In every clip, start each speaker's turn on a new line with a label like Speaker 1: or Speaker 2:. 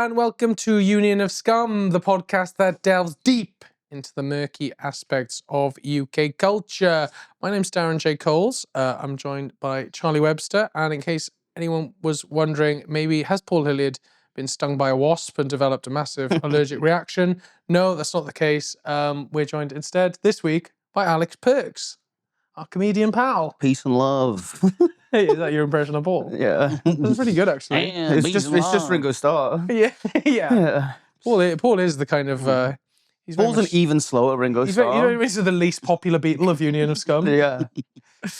Speaker 1: and welcome to Union of Scum, the podcast that delves deep into the murky aspects of UK culture. My name's Darren J. I'm joined by Charlie Webster, and in case anyone was wondering, maybe has Paul Hilleard been stung by a wasp and developed a massive allergic reaction? No, that's not the case. We're joined instead this week by Alex Perkes, our comedian pal.
Speaker 2: Peace and love.
Speaker 1: Hey, is that your impression of Paul?
Speaker 2: Yeah.
Speaker 1: That's pretty good, actually.
Speaker 2: And it's just Ringo Starr.
Speaker 1: Yeah. Paul is the kind of... he's
Speaker 2: Paul's an even slower Ringo Starr.
Speaker 1: You know, he's the least popular Beatle of Union of Scum.
Speaker 2: Yeah.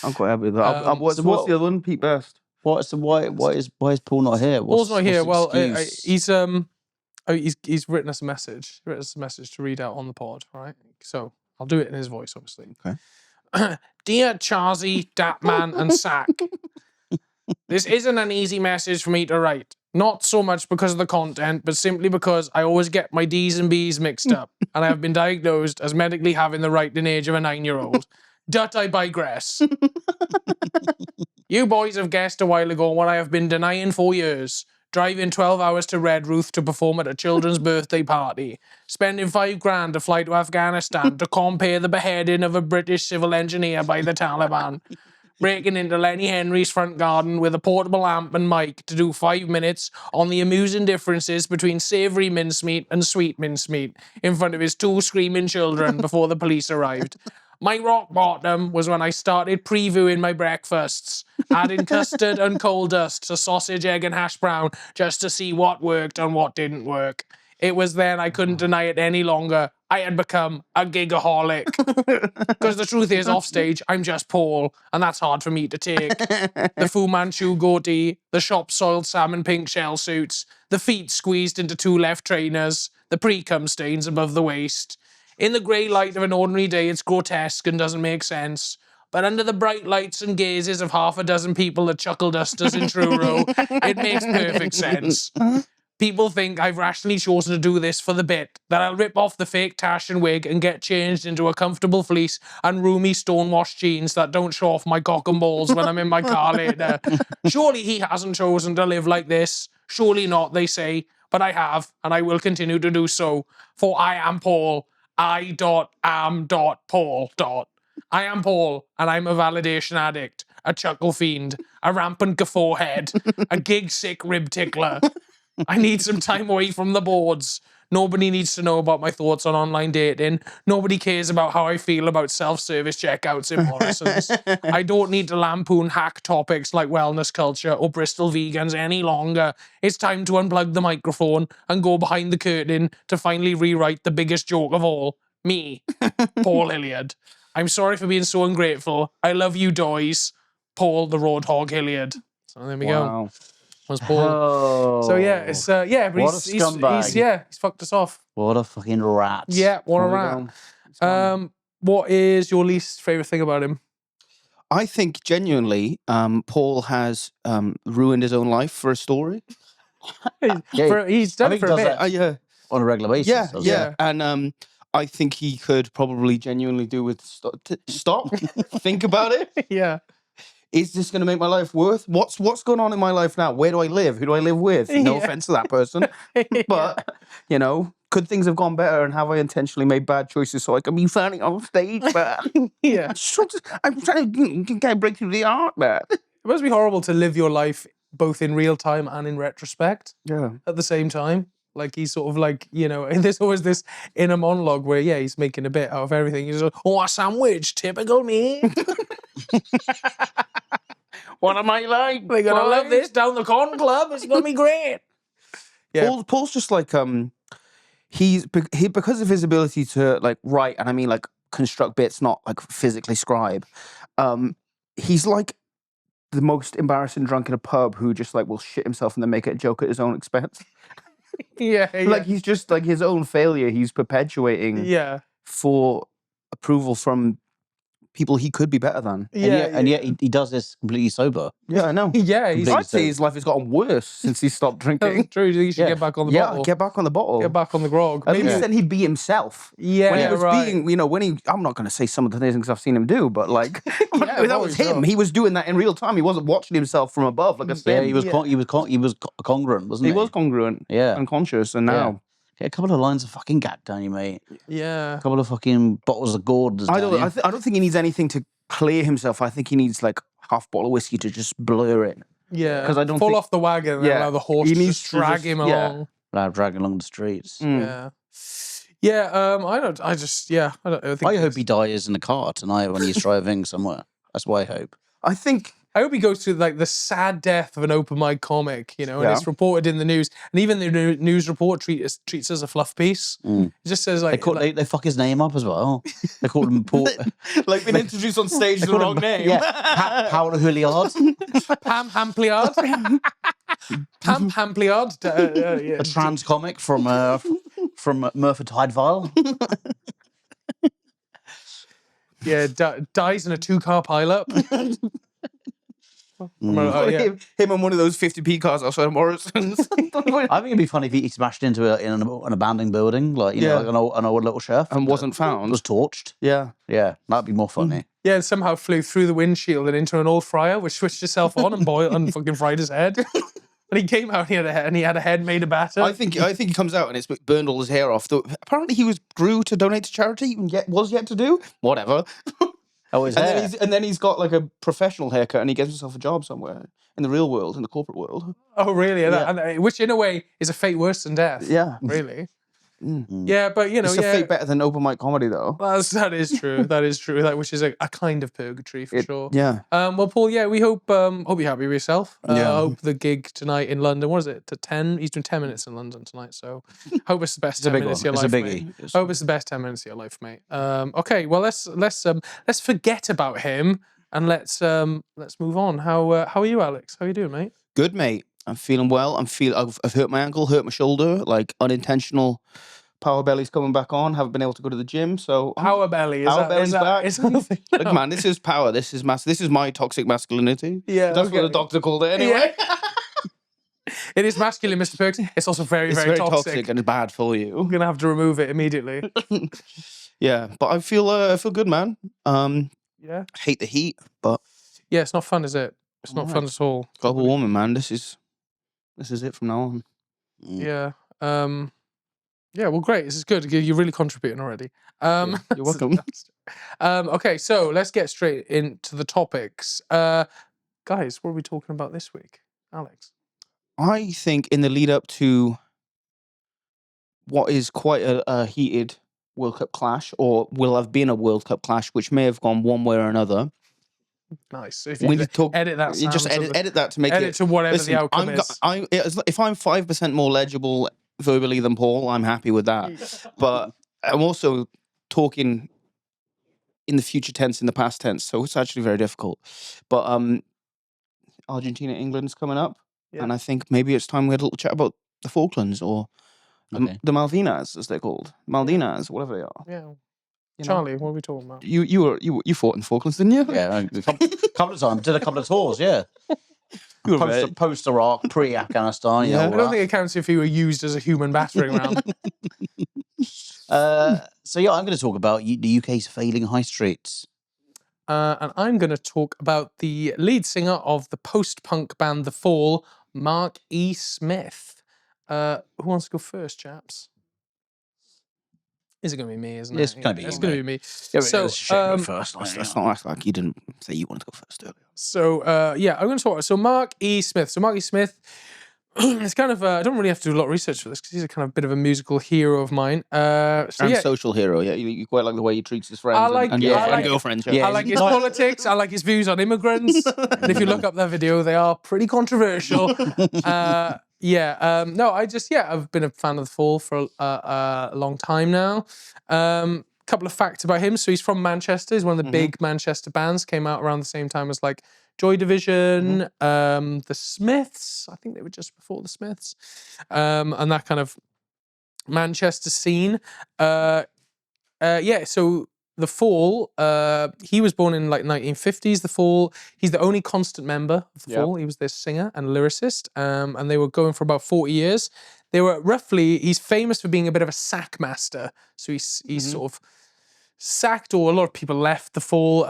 Speaker 2: I'm quite happy with that. What's the other one? Pete Best.
Speaker 3: Why is Paul not here?
Speaker 1: Paul's not here. Well, he's written us a message. He written us a message to read out on the pod, right? So I'll do it in his voice, obviously.
Speaker 2: Okay.
Speaker 1: Dear Charzy, Datman and Sack, this isn't an easy message for me to write. Not so much because of the content, but simply because I always get my D's and B's mixed up, and I have been diagnosed as medically having the ripening age of a 9-year-old. Dut I digress. You boys have guessed a while ago what I have been denying for years. Driving 12 hours to Redruth to perform at a children's birthday party. Spending $5,000 to fly to Afghanistan to compare the beheading of a British civil engineer by the Taliban. Breaking into Lenny Henry's front garden with a portable amp and mic to do 5 minutes on the amusing differences between savoury mincemeat and sweet mincemeat in front of his 2 screaming children before the police arrived. My rock bottom was when I started previewing my breakfasts, adding custard and coal dust to sausage, egg and hash brown just to see what worked and what didn't work. It was then I couldn't deny it any longer. I had become a gigaholic. Because the truth is, offstage, I'm just Paul, and that's hard for me to take. The Fu Manchu goatee, the shop-soiled salmon pink shell suits, the feet squeezed into 2 left trainers, the pre-cum stains above the waist. In the grey light of an ordinary day, it's grotesque and doesn't make sense. But under the bright lights and gazes of half a dozen people that chuckle dusters in Truro, it makes perfect sense. People think I've rationally chosen to do this for the bit, that I'll rip off the fake tash and wig and get changed into a comfortable fleece and roomy stonewashed jeans that don't show off my cock and balls when I'm in my car later. Surely he hasn't chosen to live like this. Surely not, they say. But I have, and I will continue to do so. For I am Paul. I.am.Paul. I am Paul, and I'm a validation addict, a chuckle fiend, a rampant guffaw head, a gig-sick rib tickler. I need some time away from the boards. Nobody needs to know about my thoughts on online dating. Nobody cares about how I feel about self-service checkouts in Morrison's. I don't need to lampoon hack topics like wellness culture or Bristol vegans any longer. It's time to unplug the microphone and go behind the curtain to finally rewrite the biggest joke of all. Me, Paul Hilleard. I'm sorry for being so ungrateful. I love you, doys. Paul the Roadhog Hilleard. So there we go. Was Paul.
Speaker 2: Oh.
Speaker 1: So yeah, it's but
Speaker 3: what a scumbag.
Speaker 1: He's fucked us off.
Speaker 3: What a fucking rat.
Speaker 1: Yeah, what a rat. What is your least favourite thing about him?
Speaker 2: I think genuinely, Paul has ruined his own life for a story.
Speaker 1: He's done it for a bit.
Speaker 2: Yeah.
Speaker 3: On a regular basis.
Speaker 2: Yeah. And I think he could probably genuinely do with stop, think about it.
Speaker 1: Yeah.
Speaker 2: Is this going to make my life worth? What's going on in my life now? Where do I live? Who do I live with? No offense to that person. But, you know, could things have gone better, and have I intentionally made bad choices so I can be funny on stage? But
Speaker 1: yeah.
Speaker 2: I'm trying to break through the art, man.
Speaker 1: It must be horrible to live your life both in real time and in retrospect at the same time. Like, he's sort of like, you know, and there's always this inner monologue where, he's making a bit out of everything. He's like, oh, a sandwich, typical me.
Speaker 2: What am I like?
Speaker 1: They're going to love this down the Con Club. It's going to be great. Yeah.
Speaker 2: Paul's just like, he because of his ability to, like, write, and I mean, like, construct bits, not, like, physically scribe, he's like the most embarrassing drunk in a pub who just, like, will shit himself and then make it a joke at his own expense.
Speaker 1: Yeah.
Speaker 2: Like, he's just, like, his own failure he's perpetuating for approval from people he could be better than.
Speaker 3: And yet he does this completely sober.
Speaker 2: Yeah, I know.
Speaker 1: Yeah, he's
Speaker 2: I'd say his life has gotten worse since he stopped drinking.
Speaker 1: true. You should get back on the bottle.
Speaker 2: Get back on the bottle.
Speaker 1: Get back on the grog.
Speaker 2: At least then he'd be himself.
Speaker 1: Yeah,
Speaker 2: when he was
Speaker 1: right.
Speaker 2: being, I'm not going to say some of the things I've seen him do, but like, that was him.
Speaker 1: sure.
Speaker 2: He was doing that in real time. He wasn't watching himself from above like a sim.
Speaker 3: Yeah, he was congruent, wasn't he?
Speaker 2: He was congruent.
Speaker 3: Yeah.
Speaker 2: And conscious, and now.
Speaker 3: Get a couple of lines of fucking gag down you, mate.
Speaker 1: Yeah.
Speaker 3: A couple of fucking bottles of Gordon's
Speaker 2: I
Speaker 3: down you.
Speaker 2: don't think he needs anything to clear himself. I think he needs like half bottle of whiskey to just blur it.
Speaker 1: Yeah.
Speaker 2: Because I don't
Speaker 1: fall
Speaker 2: think-
Speaker 1: off the wagon and allow the horse
Speaker 2: He
Speaker 1: to
Speaker 2: needs
Speaker 1: just
Speaker 2: to
Speaker 1: drag
Speaker 2: just-
Speaker 1: him
Speaker 2: yeah.
Speaker 1: along.
Speaker 3: Like dragging along the streets.
Speaker 1: Yeah. Yeah, I think
Speaker 3: I hope he dies in a car tonight when he's driving somewhere. That's what I hope.
Speaker 2: I think
Speaker 1: I hope he goes through like the sad death of an open mic comic, and
Speaker 2: Yeah.
Speaker 1: it's reported in the news, and even the news report treats it as a fluff piece. It just says like,
Speaker 3: They fuck his name up as well. They call him Paul.
Speaker 2: like being introduced on stage with the wrong name.
Speaker 3: Yeah, Paul Hilleard.
Speaker 1: Pam Hampliard. Pam Hampliard.
Speaker 3: A trans comic from Merthyr Tydfil.
Speaker 1: Yeah, dies in a 2-car pileup.
Speaker 2: Him on one of those 50p cars outside of Morrison's.
Speaker 3: I think it'd be funny if he smashed into an abandoned building, like like an old little chef,
Speaker 2: And wasn't found.
Speaker 3: was torched.
Speaker 2: Yeah.
Speaker 3: Yeah, that'd be more funny.
Speaker 1: Yeah, and somehow flew through the windshield and into an old fryer, which switched itself on and boiled and fucking fried his head. And he came out and he had a head made of batter.
Speaker 2: I think he comes out and it's burned all his hair off. Though apparently he grew to donate to charity and was yet to do. Whatever.
Speaker 3: Oh, his hair.
Speaker 2: And then he's got like a professional haircut and he gets himself a job somewhere in the real world, in the corporate world.
Speaker 1: Oh, really?
Speaker 2: Yeah.
Speaker 1: And which, in a way, is a fate worse than death.
Speaker 2: Yeah.
Speaker 1: Really. Yeah, but
Speaker 2: It's a fate better than open mic comedy, though.
Speaker 1: that is true. That is true. Which is a kind of purgatory for sure.
Speaker 2: Yeah.
Speaker 1: Well, Paul, we hope you're happy with yourself.
Speaker 2: Yeah.
Speaker 1: I hope the gig tonight in London. What is it? To 10? He's doing 10 minutes in London tonight. So hope it's the best 10 minutes of your life.
Speaker 3: It's a
Speaker 1: mate.
Speaker 3: biggie.
Speaker 1: Hope it's the best 10 minutes of your life, mate. Okay, well let's forget about him and let's move on. How are you, Alex? How are you doing, mate?
Speaker 2: Good, mate. I'm feeling well. I've hurt my ankle, hurt my shoulder, like unintentional power belly's coming back on. Haven't been able to go to the gym, so
Speaker 1: Power belly.
Speaker 2: Power belly's back.
Speaker 1: Is that a thing?
Speaker 2: Look, man, this is power. This is This is my toxic masculinity.
Speaker 1: Yeah,
Speaker 2: That's what the doctor called it anyway.
Speaker 1: It is masculine, Mr. Perkes. It's also very,
Speaker 2: It's
Speaker 1: very,
Speaker 2: very
Speaker 1: toxic.
Speaker 2: toxic and bad for you.
Speaker 1: I'm gonna have to remove it immediately.
Speaker 2: Yeah, but I feel good, man.
Speaker 1: Yeah.
Speaker 2: Hate the heat, but
Speaker 1: Yeah, it's not fun, is it? It's not fun at all.
Speaker 2: global warming, man. This is it from now on.
Speaker 1: Yeah. Yeah, well, great. This is good. You're really contributing already.
Speaker 2: You're welcome.
Speaker 1: Okay, so let's get straight into the topics. Guys, what are we talking about this week? Alex?
Speaker 2: I think in the lead up to what is quite a heated World Cup clash, or will have been a World Cup clash, which may have gone one way or another.
Speaker 1: Nice. If
Speaker 2: When
Speaker 1: you
Speaker 2: you talk,
Speaker 1: edit that
Speaker 2: you just
Speaker 1: sound
Speaker 2: edit that to make
Speaker 1: edit
Speaker 2: it
Speaker 1: to whatever
Speaker 2: Listen,
Speaker 1: the outcome is.
Speaker 2: if I'm 5% more legible verbally than Paul, I'm happy with that. But I'm also talking in the future tense, in the past tense, so it's actually very difficult. But Argentina, England's coming up, and I think maybe it's time we had a little chat about the Falklands or the Malvinas, as they're called, Maldinas, whatever they are.
Speaker 1: Yeah.
Speaker 2: You know?
Speaker 1: Charlie, what are we talking about?
Speaker 2: You fought in the Falklands, didn't you?
Speaker 3: Yeah, a couple of times. Did a couple of tours, yeah.
Speaker 2: You were very-
Speaker 3: Post-Iraq, pre-Afghanistan,
Speaker 2: Yeah.
Speaker 1: I don't think it counts if you were used as a human battering ram.
Speaker 3: So yeah, I'm going to talk about the UK's failing high streets.
Speaker 1: And I'm going to talk about the lead singer of the post-punk band The Fall, Mark E. Smith. Who wants to go first, chaps? Is it going to be me, isn't it?
Speaker 3: It's gonna be you,
Speaker 1: It's going to
Speaker 3: mate.
Speaker 1: be me.
Speaker 3: Yeah,
Speaker 1: So,
Speaker 3: first.
Speaker 2: That's not like you didn't say you wanted to go first earlier.
Speaker 1: So, I'm going to talk. So, Mark E. Smith. So, Mark E. Smith, it's kind of, I don't really have to do a lot of research for this because he's a kind of bit of a musical hero of mine.
Speaker 2: And social hero, yeah. You quite like the way he treats his friends and girlfriends.
Speaker 1: I like his politics. I like his views on immigrants. And if you look up that video, they are pretty controversial. I've been a fan of The Fall for a long time now. Couple of facts about him. So he's from Manchester. He's one of the big Manchester bands. Came out around the same time as like Joy Division, the Smiths. I think they were just before the Smiths. And that kind of Manchester scene. So The Fall, he was born in like 1950s. The Fall, he's the only constant member of The Fall. He was their singer and lyricist, and they were going for about 40 years. They were he's famous for being a bit of a sack master. So he's sort of sacked, or a lot of people left The Fall.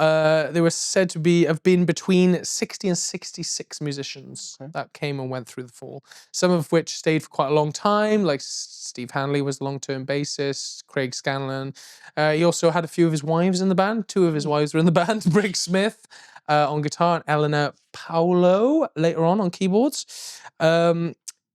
Speaker 1: They were said to have been between 60 and 66 musicians that came and went through The Fall. Some of which stayed for quite a long time, like Steve Hanley was the long-term bassist, Craig Scanlon. He also had a few of his wives in the band. 2 of his wives were in the band. Brig Smith on guitar and Eleanor Paolo later on keyboards.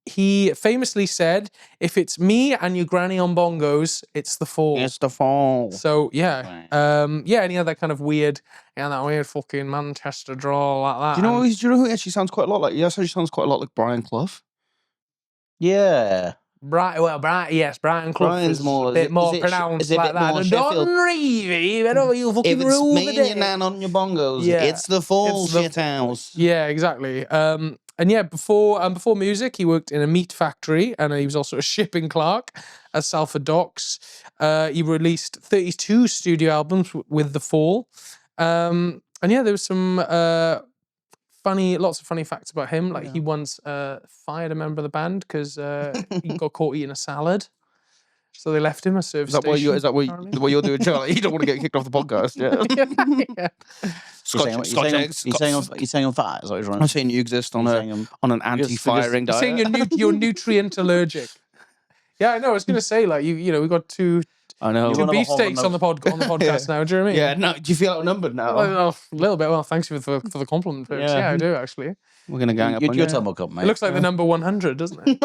Speaker 1: He famously said, "If it's me and your granny on bongos, it's The Fall."
Speaker 2: It's The Fall.
Speaker 1: So yeah, and he had that kind of weird, that weird fucking Manchester drawl like that.
Speaker 2: Do you know who actually sounds quite a lot like? He actually sounds quite a lot like Brian Clough.
Speaker 3: Yeah.
Speaker 1: Brian Clough
Speaker 2: Brian's
Speaker 1: is
Speaker 2: more-
Speaker 1: a bit more
Speaker 2: is it
Speaker 1: pronounced
Speaker 2: a
Speaker 1: like
Speaker 2: bit
Speaker 1: that.
Speaker 2: more
Speaker 1: And
Speaker 2: Sheffield?
Speaker 1: Don Reevy, I know you fucking
Speaker 2: If it's
Speaker 1: rule
Speaker 2: me
Speaker 1: the
Speaker 2: and your
Speaker 1: day.
Speaker 2: nan on your bongos,
Speaker 1: Yeah.
Speaker 2: it's The Fall,
Speaker 1: It's the-
Speaker 2: shithouse.
Speaker 1: Yeah, exactly. And yeah, before music, he worked in a meat factory, and he was also a shipping clerk at Salford Docks. He released 32 studio albums with The Fall. And yeah, there was some lots of funny facts about him. Like he once fired a member of the band because he got caught eating a salad. So they left him a service station.
Speaker 2: Is that what you're doing, Charlie? You don't want to get kicked off the podcast, yeah?
Speaker 1: Yeah.
Speaker 3: You're saying on fat? Is that what you're trying
Speaker 2: I'm
Speaker 3: to say?
Speaker 2: saying you exist on
Speaker 3: You're
Speaker 2: an anti-firing
Speaker 1: You're saying
Speaker 2: diet.
Speaker 1: you're nutrient allergic. Yeah, I know. I was going to say, like, we got two
Speaker 2: I know.
Speaker 3: You're
Speaker 1: beefsteaks on the podcast now. Do you know what I mean?
Speaker 2: Yeah, no, do you feel outnumbered now?
Speaker 1: Well, a little bit. Well, thanks for the compliment, folks.
Speaker 2: Yeah.
Speaker 1: Yeah, I do actually.
Speaker 2: We're going to gang up on
Speaker 3: Your
Speaker 2: you.
Speaker 3: tumble cup, mate.
Speaker 1: It looks like the number 100, doesn't it?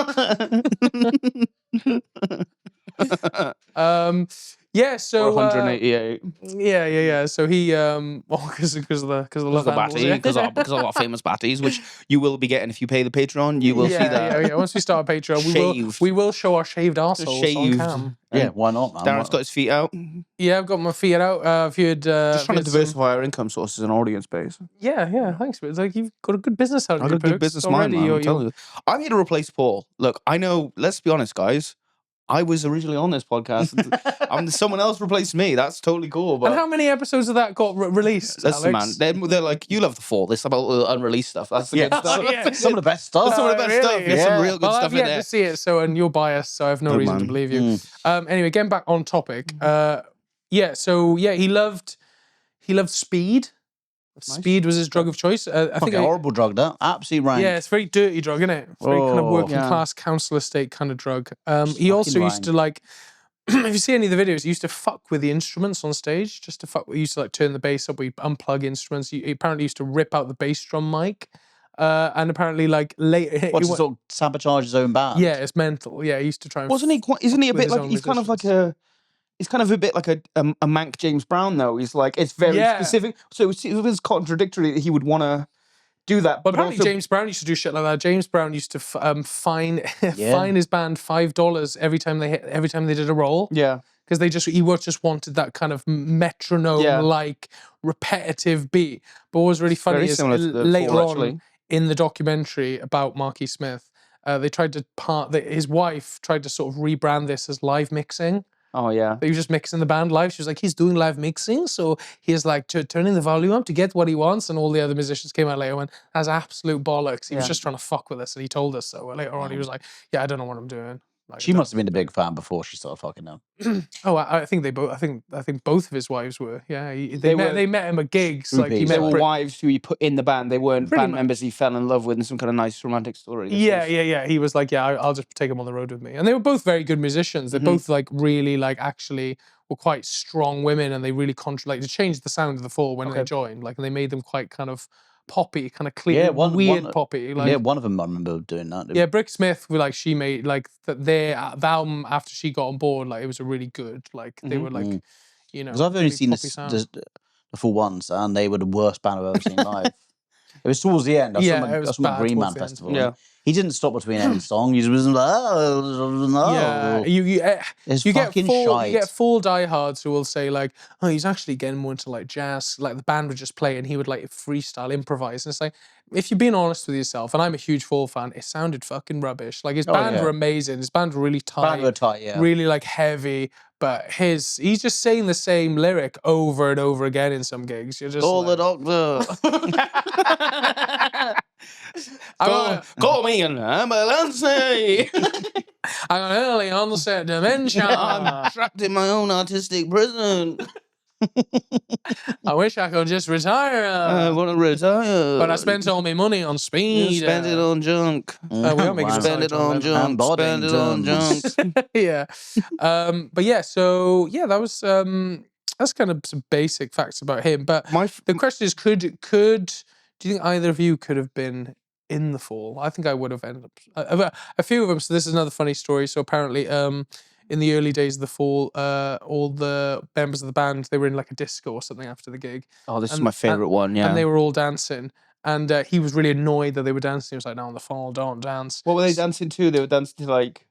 Speaker 1: Yeah. So
Speaker 2: Or 188.
Speaker 1: Yeah. So he because of the love
Speaker 2: The
Speaker 1: animals,
Speaker 2: batty,
Speaker 1: yeah.
Speaker 2: because of our famous batties, which you will be getting if you pay the Patreon. You will see that.
Speaker 1: Yeah. Once we start a Patreon,
Speaker 2: Shaved.
Speaker 1: we will show our shaved arseholes
Speaker 2: Shaved.
Speaker 1: on cam.
Speaker 3: Yeah, why not, man?
Speaker 2: Darren's got his feet out.
Speaker 1: Yeah, I've got my feet out. If you'd
Speaker 2: Just trying to diversify our income sources and audience base.
Speaker 1: Yeah. Thanks. It's like you've got a good business out of
Speaker 2: I've
Speaker 1: your
Speaker 2: got a good
Speaker 1: Perkes.
Speaker 2: business mind, man. I'm telling you. I'm here to replace Paul. Look, I know, let's be honest, guys. I was originally on this podcast. Someone else replaced me. That's totally cool. But
Speaker 1: And how many episodes of that got released,
Speaker 2: listen,
Speaker 1: Alex?
Speaker 2: man. They're like, you love The Fall. This about unreleased stuff. That's the good stuff.
Speaker 1: Yeah.
Speaker 3: Some of the best stuff.
Speaker 2: Some of the best stuff. There's some real good
Speaker 1: Well,
Speaker 2: stuff
Speaker 1: I've
Speaker 2: in
Speaker 1: yet
Speaker 2: there.
Speaker 1: to see it, and you're biased, so I have no
Speaker 2: Good
Speaker 1: reason to
Speaker 2: man.
Speaker 1: believe you. Anyway, getting back on topic. He loved speed. Speed was his drug of choice. I think.
Speaker 3: Fucking horrible drug, that. Absolutely rank.
Speaker 1: Yeah, it's a very dirty drug, isn't it? Very kind of
Speaker 3: Oh.
Speaker 1: working
Speaker 2: Yeah.
Speaker 1: class council estate kind of drug. He also used to like. If you see any of the videos, he used to fuck with the instruments on stage, just to fuck. He used to like turn the bass up. We unplug instruments. He apparently used to rip out the bass drum mic, and apparently like later.
Speaker 3: What, to sort of sabotage his own band?
Speaker 1: Yeah, it's mental. Yeah, he used to try and.
Speaker 2: Wasn't he? Isn't he a
Speaker 1: with
Speaker 2: bit
Speaker 1: his
Speaker 2: like?
Speaker 1: own
Speaker 2: He's kind of like
Speaker 1: musicians.
Speaker 2: He's kind of a bit like a Mank James Brown though. He's like it's very
Speaker 1: Yeah.
Speaker 2: specific. So it was contradictory that he would want to do that.
Speaker 1: But apparently
Speaker 2: also,
Speaker 1: James Brown used to do shit like that. James Brown used to fine his band $5 every time they did a roll.
Speaker 2: yeah.
Speaker 1: Because he just wanted that kind of metronome like repetitive beat. But what was really funny
Speaker 2: very
Speaker 1: is
Speaker 2: similar to the
Speaker 1: later
Speaker 2: Fall,
Speaker 1: on
Speaker 2: actually.
Speaker 1: in the documentary about Marky Smith, they tried to his wife tried to sort of rebrand this as live mixing.
Speaker 2: Oh yeah.
Speaker 1: He was just mixing the band live. She was like, he's doing live mixing, so he's like turning the volume up to get what he wants. And all the other musicians came out later and went, that's absolute bollocks. He was just trying to fuck with us, and he told us so. Later on, he was like, yeah, I don't know what I'm doing. Like,
Speaker 3: She must have been a big fan before she started fucking him.
Speaker 1: Oh, I think they both. I think both of his wives were. Yeah, they met him at gigs. Like he
Speaker 3: Groupies.
Speaker 1: met
Speaker 2: They were
Speaker 1: Brit-
Speaker 2: wives who he put in the band. They weren't
Speaker 1: Pretty
Speaker 2: band
Speaker 1: much.
Speaker 2: members he fell in love with in some kind of nice romantic story. This
Speaker 1: Yeah.
Speaker 2: was-
Speaker 1: He was like, yeah, I'll just take him on the road with me. And they were both very good musicians. They're both like really like actually were quite strong women, and they really they changed the sound of the Fall when they joined. Like, and they made them quite kind of poppy, kind of clean,
Speaker 3: Yeah,
Speaker 1: weird poppy. Like,
Speaker 3: Yeah, one of them I remember doing that.
Speaker 1: yeah, Brig Smith, she made like the album after she got on board. Like, it was a really good. Like, they were like, you know,
Speaker 3: Because I've only
Speaker 1: really
Speaker 3: seen
Speaker 1: poppy sound.
Speaker 3: the full once, and they were the worst band I've ever seen live. It was towards the end. I
Speaker 1: Yeah,
Speaker 3: saw
Speaker 1: it was
Speaker 3: them at
Speaker 1: bad
Speaker 3: Green Man
Speaker 1: towards the end.
Speaker 3: Festival.
Speaker 2: Yeah.
Speaker 3: He didn't stop between any song. He was like, oh, no.
Speaker 1: Yeah,
Speaker 3: It's
Speaker 1: you get
Speaker 3: fucking
Speaker 1: full
Speaker 3: shite.
Speaker 1: you get full diehards who will say like, oh, he's actually getting more into like jazz. Like the band would just play and he would like freestyle, improvise. And it's like, if you're being honest with yourself, and I'm a huge Fall fan, it sounded fucking rubbish. Like his band were amazing. His band were really tight,
Speaker 3: Band were tight, yeah.
Speaker 1: really like heavy. But he's just saying the same lyric over and over again in some gigs. You're just
Speaker 3: Call
Speaker 1: like,
Speaker 3: the doctor.
Speaker 2: Call me an ambulance.
Speaker 1: I got early onset dementia.
Speaker 2: I'm trapped in my own artistic prison.
Speaker 1: I wish I could just retire.
Speaker 2: I want to retire.
Speaker 1: But I spent all my money on speed.
Speaker 2: Spend it on junk.
Speaker 1: We are making some
Speaker 2: Spend it on
Speaker 3: And
Speaker 2: junk. Spend it on junk.
Speaker 1: yeah. But yeah, so yeah, that was that's kind of some basic facts about him. But the question is, could do you think either of you could have been in the Fall? I think I would have ended up a few of them. So this is another funny story. So apparently, in the early days of the Fall, all the members of the band, they were in like a disco or something after the gig.
Speaker 2: Oh, this is my favorite one. Yeah,
Speaker 1: and they were all dancing. And he was really annoyed that they were dancing. He was like, "No, on the Fall, don't dance."
Speaker 2: What were they dancing to? They were dancing to like.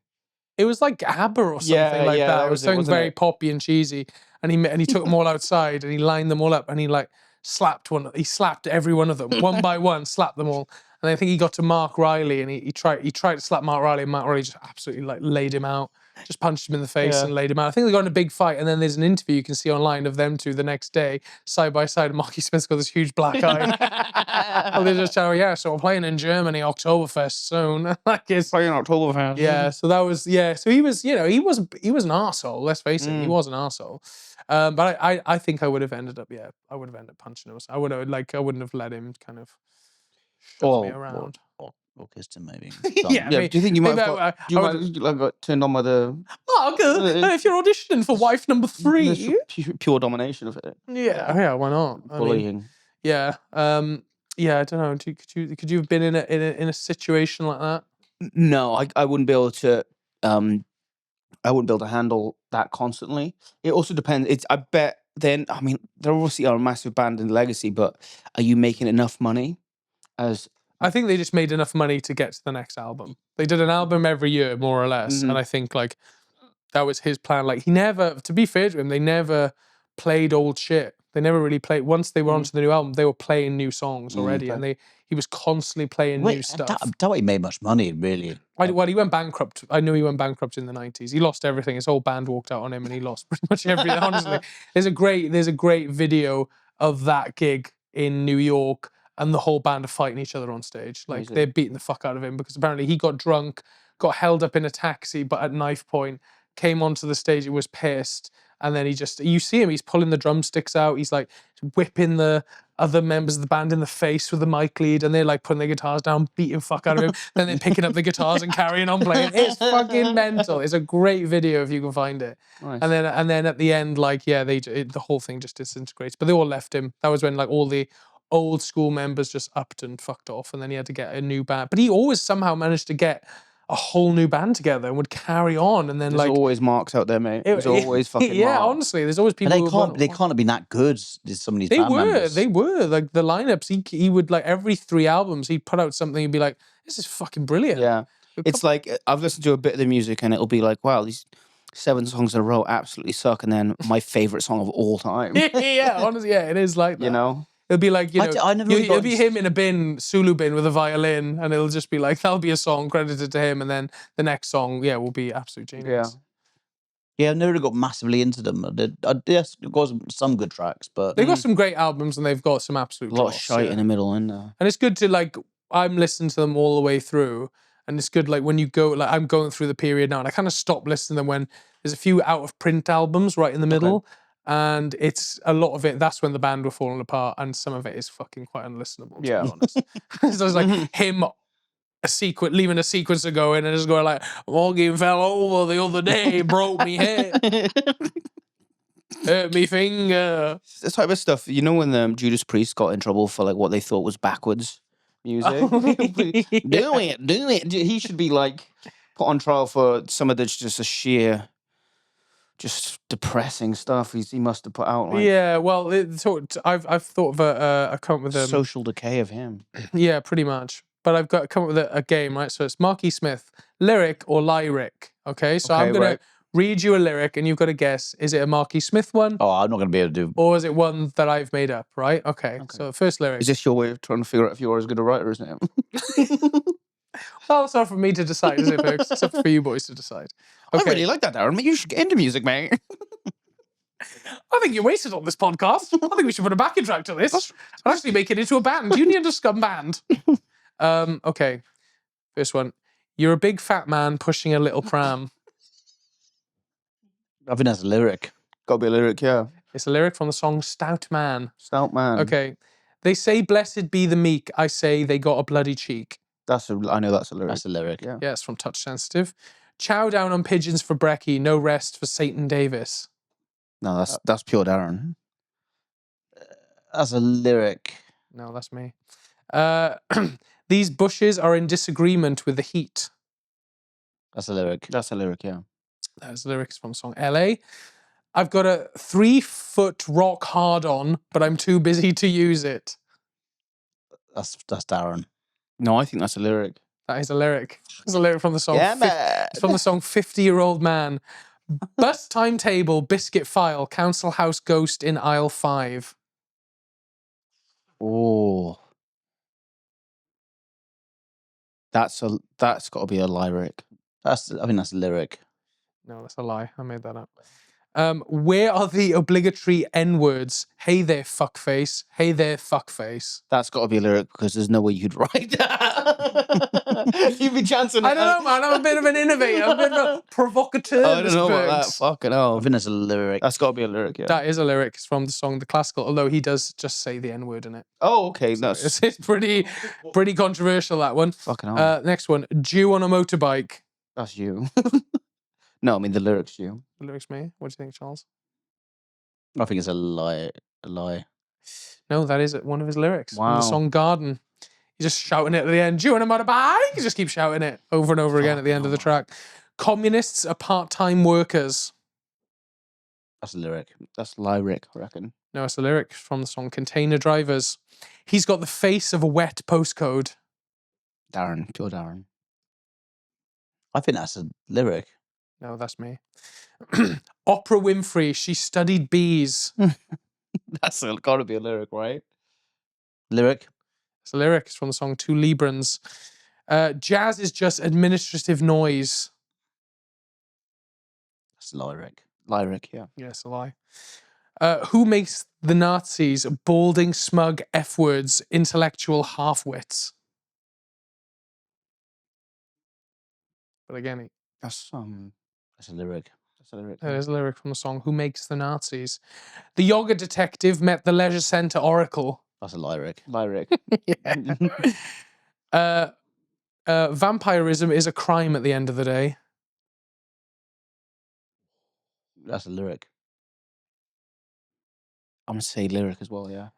Speaker 1: It was like ABBA or something like that. It was something very poppy and cheesy. And he took them all outside and he lined them all up and he like slapped every one of them one by one, slapped them all. And I think he got to Mark Riley and he tried to slap Mark Riley and Mark Riley just absolutely like laid him out. Just punched him in the face and laid him out. I think they got in a big fight, and then there's an interview you can see online of them two the next day, side by side. And Marky Smith's got this huge black eye. And they're just telling, so we're playing in Germany, Oktoberfest soon. Like it's
Speaker 2: playing Oktoberfest.
Speaker 1: Yeah, so that was So he was, he was an arsehole, let's face it. He was an arsehole. But I think I would have ended up punching him. I wouldn't have let him kind of shove me around.
Speaker 3: Or kissed him, maybe.
Speaker 1: Yeah,
Speaker 2: do you think you might have got turned on by the...
Speaker 1: Oh, good. If you're auditioning for wife number 3.
Speaker 2: Pure domination of it.
Speaker 1: Yeah, why not?
Speaker 2: Bullying.
Speaker 1: Yeah, I don't know. Could you have been in a situation like that?
Speaker 2: No, I wouldn't be able to... I wouldn't be able to handle that constantly. It also depends. I bet then, I mean, they obviously are a massive band in legacy, but are you making enough money as...
Speaker 1: I think they just made enough money to get to the next album. They did an album every year, more or less. And I think like that was his plan. Like he never, to be fair to him, they never played old shit. They never really played. Once they were onto the new album, they were playing new songs already. And he was constantly playing new stuff.
Speaker 3: I doubt he made much money, really.
Speaker 1: Well, he went bankrupt. I know he went bankrupt in the 90s. He lost everything. His whole band walked out on him and he lost pretty much everything, honestly. There's a great video of that gig in New York. And the whole band are fighting each other on stage. Like, they're beating the fuck out of him because apparently he got drunk, got held up in a taxi, but at knife point, came onto the stage, he was pissed. And then you see him, he's pulling the drumsticks out. He's like whipping the other members of the band in the face with the mic lead. And they're like putting their guitars down, beating fuck out of him. Then they're picking up the guitars and carrying on playing. It's fucking mental. It's a great video if you can find it. Nice. And then at the end, like, the whole thing just disintegrates. But they all left him. That was when like all the old school members just upped and fucked off, and then he had to get a new band. But he always somehow managed to get a whole new band together and would carry on. And then there's
Speaker 2: always marks out there, mate. There's always fucking marks.
Speaker 1: Honestly, there's always people.
Speaker 3: They can't have been that good. Some of these band members.
Speaker 1: They were like the lineups. He would like every 3 albums he'd put out something and be like, "This is fucking brilliant."
Speaker 2: Yeah, it's like I've listened to a bit of the music and it'll be like, "Wow, these 7 songs in a row absolutely suck," and then my favorite song of all time.
Speaker 1: Yeah, honestly, it is like that.
Speaker 2: You know.
Speaker 1: It'll be like, it'll be him in a Sulu bin with a violin, and it'll just be like, that'll be a song credited to him, and then the next song, will be absolute genius.
Speaker 3: Yeah, I've never really got massively into them. Yes, it got some good tracks, but...
Speaker 1: They've got some great albums, and they've got some absolute
Speaker 2: a lot of shite in the middle, isn't there?
Speaker 1: And it's good to, like, I'm listening to them all the way through, and it's good, like, when you go, like, I'm going through the period now, and I kind of stop listening to them when there's a few out-of-print albums right in the middle. Okay. And it's a lot of it, that's when the band were falling apart, and some of it is fucking quite unlistenable, to be honest. So it's like him leaving a sequencer going and just going like, Morgan fell over the other day, broke me head, hurt me finger.
Speaker 2: This type of stuff, you know when Judas Priest got in trouble for like what they thought was backwards music? Do it. He should be like put on trial for some of just a sheer... just depressing stuff he must have put out. Like,
Speaker 1: yeah, well, I've thought of a comment with
Speaker 2: social decay of him.
Speaker 1: Yeah, pretty much. but I've got to come up with a game, right? So it's Marky Smith, lyric or lyric. Okay, so I'm
Speaker 2: Okay,
Speaker 1: gonna
Speaker 2: right.
Speaker 1: read you a lyric, and you've got to guess: is it a Marky Smith one,
Speaker 3: Oh, I'm not going to be able to do.
Speaker 1: or is it one that I've made up? Right? Okay. So first lyric.
Speaker 2: Is this your way of trying to figure out if you're as good a writer, isn't it?
Speaker 1: Well, it's not for me to decide, is it, Perkes? It's up for you boys to decide.
Speaker 2: I
Speaker 1: Okay.
Speaker 2: really like that, Darren. You should get into music, mate.
Speaker 1: I think you're wasted on this podcast. I think we should put a backing track to this. And actually make it into a band. You need a Scum band. Okay. First one. You're a big fat man pushing a little pram.
Speaker 3: I think that's a lyric.
Speaker 2: Gotta be a lyric, yeah.
Speaker 1: It's a lyric from the song Stout Man.
Speaker 2: Stout man.
Speaker 1: Okay. They say blessed be the meek. I say they got a bloody cheek.
Speaker 2: I know that's a lyric.
Speaker 3: That's a lyric.
Speaker 2: Yeah.
Speaker 1: Yeah, it's from Touch Sensitive. Chow down on pigeons for brekkie. No rest for Satan Davis.
Speaker 2: No, that's pure Darren.
Speaker 3: That's a lyric.
Speaker 1: No, that's me. These bushes are in disagreement with the heat.
Speaker 3: That's a lyric.
Speaker 2: That's a lyric, yeah.
Speaker 1: There's lyrics from the song LA. I've got a 3-foot rock hard on, but I'm too busy to use it.
Speaker 3: That's Darren.
Speaker 2: No, I think that's a lyric.
Speaker 1: That is a lyric. It's a lyric from the song.
Speaker 2: Yeah, man.
Speaker 1: It's from the song 50-Year-Old Man. Bus timetable, biscuit file, council house ghost in aisle 5.
Speaker 2: Oh. That's got to be a lyric.
Speaker 3: I think that's a lyric.
Speaker 1: No, that's a lie. I made that up. Where are the obligatory N-words? Hey there, fuckface. Hey there, fuckface.
Speaker 2: That's got to be a lyric because there's no way you could write that. You'd be chancing it.
Speaker 1: I don't know, man. I'm a bit of an innovator. I'm a bit of a provocateur.
Speaker 2: I don't know about that.
Speaker 1: Perkes.
Speaker 2: Fucking
Speaker 3: I
Speaker 2: hell.
Speaker 3: think that's a lyric.
Speaker 2: That's got to be a lyric, yeah.
Speaker 1: That is a lyric. It's from the song The Classical, although he does just say the N-word in it.
Speaker 2: Oh, okay. That's
Speaker 1: It's pretty controversial, that one.
Speaker 2: fucking hell.
Speaker 1: Next one. Jew on a motorbike.
Speaker 2: That's you. No, I mean the lyrics, you.
Speaker 1: The lyrics me. What do you think, Charles?
Speaker 3: I think it's a lie. A lie.
Speaker 1: No, that is one of his lyrics. From
Speaker 2: Wow.
Speaker 1: the song Garden. He's just shouting it at the end. Jew on a motorbike. He just keeps shouting it over and over again at the end of the track. Communists are part-time workers.
Speaker 3: That's a lyric.
Speaker 2: That's lyric, I reckon.
Speaker 1: No, it's a lyric from the song Container Drivers. He's got the face of a wet postcode.
Speaker 2: Darren, pure Darren.
Speaker 3: I think that's a lyric.
Speaker 1: No, that's me. Oprah Winfrey, she studied bees.
Speaker 2: That's got to be a lyric, right?
Speaker 3: Lyric.
Speaker 1: It's a lyric. It's from the song Two Librans. Jazz is just administrative noise.
Speaker 3: That's a lyric.
Speaker 2: Lyric, yeah.
Speaker 1: Yes, a lie. Who makes the Nazis balding, smug F-words, intellectual half-wits? But again,
Speaker 2: That's
Speaker 3: That's a lyric.
Speaker 2: that's a lyric.
Speaker 1: that is a lyric from the song Who Makes the Nazis? The yoga detective met the leisure centre oracle.
Speaker 3: That's a lyric.
Speaker 2: Lyric.
Speaker 1: Vampirism is a crime at the end of the day.
Speaker 3: That's a lyric.
Speaker 2: I'm gonna say lyric as well, yeah.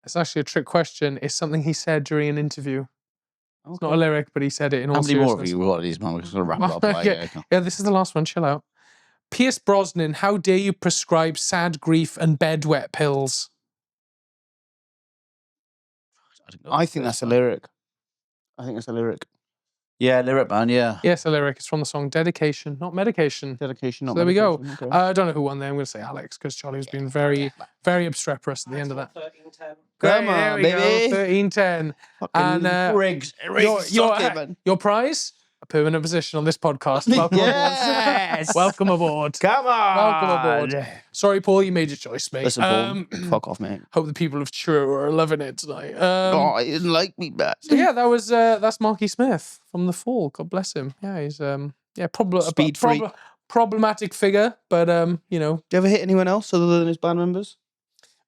Speaker 1: It's actually a trick question. It's something he said during an interview. It's not a lyric, but he said it in all
Speaker 3: How many more have
Speaker 1: seriousness.
Speaker 3: you got of these, man? We're just going to wrap it up. Like,
Speaker 1: Okay. Yeah, this is the last one. Chill out. Pierce Brosnan, how dare you prescribe sad grief and bedwet pills?
Speaker 2: I think that's a lyric. I think it's a lyric.
Speaker 3: Yeah, lyric, man, yeah.
Speaker 1: Yes, a lyric. It's from the song Dedication, not Medication.
Speaker 2: Dedication, not
Speaker 1: So there we go.
Speaker 2: medication, okay.
Speaker 1: I don't know who won there. I'm going to say Alex because Charlie was being very, very obstreperous at the end of that.
Speaker 4: 13-10.
Speaker 1: Great,
Speaker 2: Come
Speaker 1: there
Speaker 2: on,
Speaker 1: we go,
Speaker 2: baby.
Speaker 1: 13-10.
Speaker 2: Fucking
Speaker 1: And
Speaker 2: Riggs.
Speaker 1: your prize, a permanent position on this podcast. Welcome
Speaker 2: Yes.
Speaker 1: aboard. Welcome aboard.
Speaker 2: Come on.
Speaker 1: Welcome aboard. Sorry, Paul, you made your choice, mate.
Speaker 2: Listen, Paul, fuck off, mate.
Speaker 1: Hope the people of Truro are loving it tonight.
Speaker 2: Oh, he didn't like me back.
Speaker 1: So yeah, that's Marky Smith from The Fall. God bless him. Yeah, he's
Speaker 2: Speed freak.
Speaker 1: problematic figure, but you know.
Speaker 2: Do you ever hit anyone else other than his band members?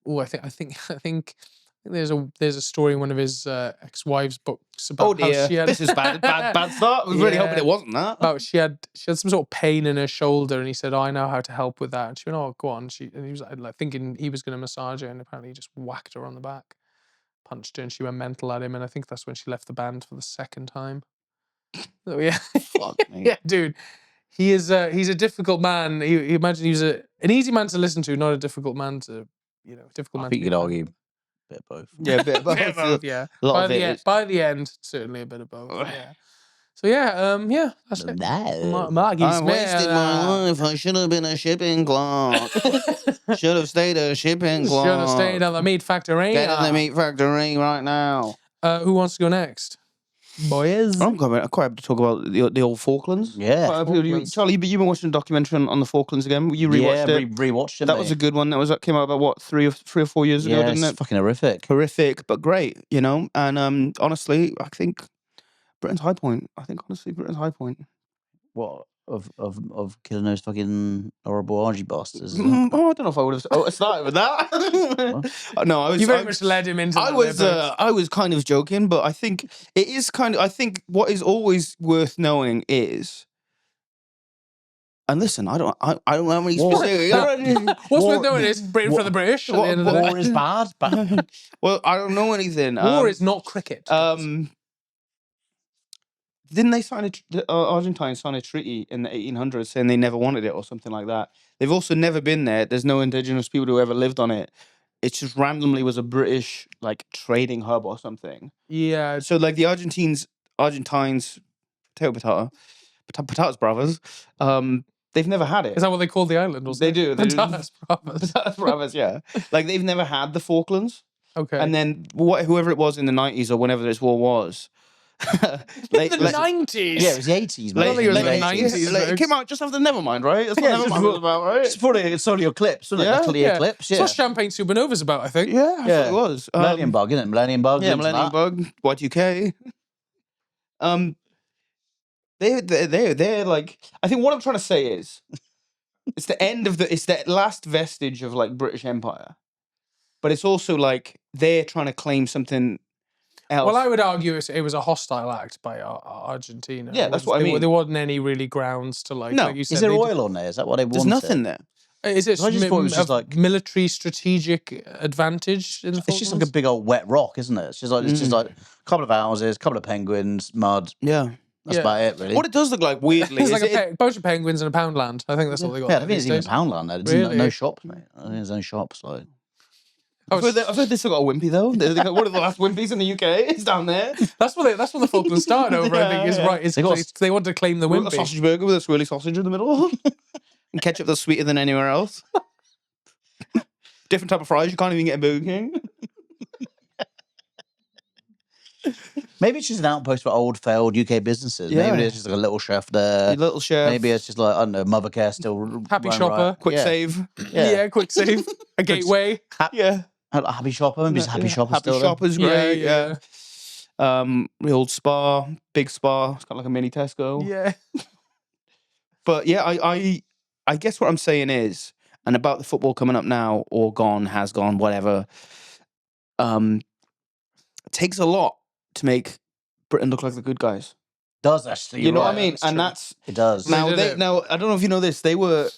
Speaker 1: Oh, I think there's a story in one of his ex-wives' books about how she had
Speaker 2: This is bad start. I was really hoping it wasn't that.
Speaker 1: about she had some sort of pain in her shoulder, and he said, "Oh, I know how to help with that." And she went, "Oh, go on." And he was like thinking he was going to massage her, and apparently he just whacked her on the back, punched her, and she went mental at him. And I think that's when she left the band for the second time. So yeah,
Speaker 2: Fuck me.
Speaker 1: yeah, dude. He's a difficult man. He imagine he was an easy man to listen to, not a difficult man to, difficult
Speaker 3: I
Speaker 1: man.
Speaker 3: think
Speaker 1: to
Speaker 3: you
Speaker 1: be
Speaker 3: could
Speaker 1: a fan.
Speaker 3: argue Bit of both.
Speaker 2: Yeah, a bit of both.
Speaker 1: Bit of both, yeah.
Speaker 2: A lot
Speaker 1: By
Speaker 2: of
Speaker 1: the
Speaker 2: it
Speaker 1: end,
Speaker 2: is-
Speaker 1: by the end, certainly a bit of both. Yeah. So yeah, that's it. Marky's
Speaker 2: I wasted my life. I should have been a shipping clerk. Should have stayed a shipping clerk.
Speaker 1: Should have stayed at the meat factory.
Speaker 2: Get in the meat factory right now.
Speaker 1: Who wants to go next? Boys.
Speaker 2: I'm quite happy to talk about the old Falklands.
Speaker 3: Yeah.
Speaker 1: Falklands.
Speaker 2: Charlie, you've been watching a documentary on the Falklands again. You rewatched
Speaker 3: yeah,
Speaker 2: it.
Speaker 3: rewatched it.
Speaker 2: That was a good one. That came out about what 3 or 4 years ago,
Speaker 3: yeah,
Speaker 2: didn't
Speaker 3: it's
Speaker 2: it?
Speaker 3: fucking horrific.
Speaker 2: Horrific, but great, you know. And honestly, I think Britain's high point. Britain's high point.
Speaker 3: What of killing those fucking horrible RG bastards? Isn't it?
Speaker 2: Oh, I don't know if I would have started with that. No, I was.
Speaker 1: You very much led him into that.
Speaker 2: I was kind of joking, but I think it is kind of. I think what is always worth knowing is. And listen, I don't have any specific.
Speaker 1: What's worth knowing is Britain for the British. At the end of the
Speaker 3: War
Speaker 1: day.
Speaker 3: is bad, but
Speaker 2: Well, I don't know anything.
Speaker 1: War is not cricket.
Speaker 2: Didn't they sign the Argentines sign a treaty in the 1800s saying they never wanted it or something like that? They've also never been there. There's no indigenous people who ever lived on it. It just randomly was a British like trading hub or something.
Speaker 1: Yeah.
Speaker 2: So like the Argentines, Patatas brothers, they've never had it.
Speaker 1: Is that what they call the island?
Speaker 2: They do. They do.
Speaker 1: Patatas brothers.
Speaker 2: Patatas brothers, yeah. Like they've never had the Falklands.
Speaker 1: Okay.
Speaker 2: And then whoever it was in the 90s or whenever this war was.
Speaker 1: the 90s.
Speaker 3: yeah, it was the 80s.
Speaker 1: I don't think it was the
Speaker 3: Late
Speaker 1: 90s.
Speaker 2: It came out just after Nevermind, right? That's what
Speaker 3: Yeah,
Speaker 2: Nevermind was about, right?
Speaker 3: It's probably it's only Eclipse, wasn't it?
Speaker 2: Yeah,
Speaker 3: That's the Eclipse,
Speaker 1: That's
Speaker 3: yeah.
Speaker 1: what Champagne Supernova's about, I think.
Speaker 2: Yeah, I thought it was.
Speaker 3: Millennium Bug, isn't it? Millennium Bug.
Speaker 2: Yeah,
Speaker 3: into
Speaker 2: Millennium
Speaker 3: that.
Speaker 2: Bug, Y2K. They're like. I think what I'm trying to say is, it's the last vestige of like British Empire, but it's also like they're trying to claim something else.
Speaker 1: Well, I would argue it was a hostile act by Argentina.
Speaker 2: Yeah, that's what I mean.
Speaker 1: There wasn't any really grounds to like.
Speaker 2: No.
Speaker 1: Like you said,
Speaker 3: Is there
Speaker 1: they-
Speaker 3: oil on there? Is that what they wanted?
Speaker 2: There's nothing there.
Speaker 1: Is it
Speaker 3: I just thought it was just like-
Speaker 1: military strategic advantage in the
Speaker 3: It's just like a
Speaker 1: Falklands?
Speaker 3: big old wet rock, isn't it? It's just like a couple of houses, a couple of penguins, mud.
Speaker 2: Yeah.
Speaker 3: That's
Speaker 1: Yeah.
Speaker 3: about it, really.
Speaker 2: What it does look like weirdly
Speaker 1: It's
Speaker 2: is
Speaker 1: like a bunch of penguins in a pound land. I think that's all they got.
Speaker 3: yeah, I
Speaker 1: there
Speaker 3: think it's
Speaker 1: these
Speaker 3: even
Speaker 1: days.
Speaker 3: Poundland there. There's
Speaker 1: Really?
Speaker 3: no shops, mate. I think there's no shops. Like,
Speaker 2: I've heard they still got a wimpy though. They got one of the last wimpies in the UK. It's down there.
Speaker 1: That's what the Falklands started over. I think is
Speaker 2: Yeah.
Speaker 1: right. It's they want to claim the
Speaker 2: A
Speaker 1: wimpy.
Speaker 2: sausage burger with a swirly sausage in the middle, and ketchup that's sweeter than anywhere else. Different type of fries you can't even get at Burger King.
Speaker 3: maybe it's just an outpost for old failed UK businesses.
Speaker 2: Yeah.
Speaker 3: Maybe there's just like a little chef there.
Speaker 2: Your little chef.
Speaker 3: Maybe it's just like, I don't know, Mothercare still
Speaker 1: Happy
Speaker 3: run
Speaker 1: shopper.
Speaker 3: right.
Speaker 2: Quick
Speaker 3: Yeah.
Speaker 2: save.
Speaker 1: Yeah, quick save, a gateway.
Speaker 2: Yeah.
Speaker 3: A Happy Shopper. Maybe it's a Happy Shopper
Speaker 2: Happy
Speaker 3: still there.
Speaker 2: Shopper's
Speaker 1: Yeah,
Speaker 2: great.
Speaker 1: yeah.
Speaker 2: The old spa, big spa. It's got like a mini Tesco.
Speaker 1: Yeah.
Speaker 2: But yeah, I guess what I'm saying is, and about the football coming up now, or gone, has gone, whatever. It takes a lot to make Britain look like the good guys.
Speaker 3: Does actually.
Speaker 2: You know
Speaker 3: right.
Speaker 2: what I mean?
Speaker 1: that's
Speaker 2: And
Speaker 1: true.
Speaker 2: that's
Speaker 3: It does.
Speaker 1: They
Speaker 2: now
Speaker 1: did it.
Speaker 2: now I don't know if you know this. They were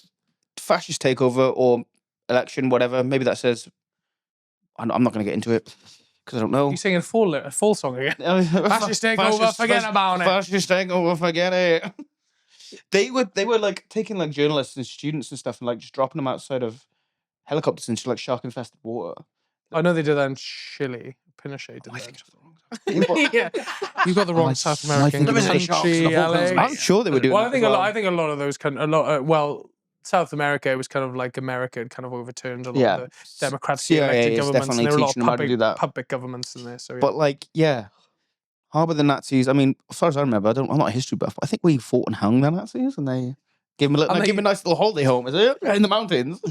Speaker 2: fascist takeover or election, whatever. Maybe that says. I'm not going to get into it because I don't know.
Speaker 1: You singing a full song again? Fascist takeover, forget about it.
Speaker 2: Fascist takeover, forget it. They were like taking like journalists and students and stuff and like just dropping them outside of helicopters into like shark infested water.
Speaker 1: I know they did that in Chile. Pinochet did that. Yeah, you got the wrong South American
Speaker 3: there isn't any sharks in the
Speaker 1: country,
Speaker 3: Falklands,
Speaker 1: Alex.
Speaker 3: mate.
Speaker 2: I'm sure they were doing.
Speaker 1: Well,
Speaker 2: that
Speaker 1: I think
Speaker 2: as well.
Speaker 1: I think a lot of those well, South America, it was kind of like America had kind of overturned a lot
Speaker 2: Yeah.
Speaker 1: of the democratically
Speaker 2: CIA
Speaker 1: elected
Speaker 2: is
Speaker 1: governments, and
Speaker 2: definitely
Speaker 1: there were a lot
Speaker 2: teaching them how to do
Speaker 1: of
Speaker 2: that.
Speaker 1: public governments in there. So yeah.
Speaker 2: But like, yeah, harbour the Nazis. I mean, as far as I remember, I'm not a history buff, but I think we fought and hung the Nazis, and they gave them
Speaker 1: And
Speaker 2: a nice little holiday home, is it? In the mountains.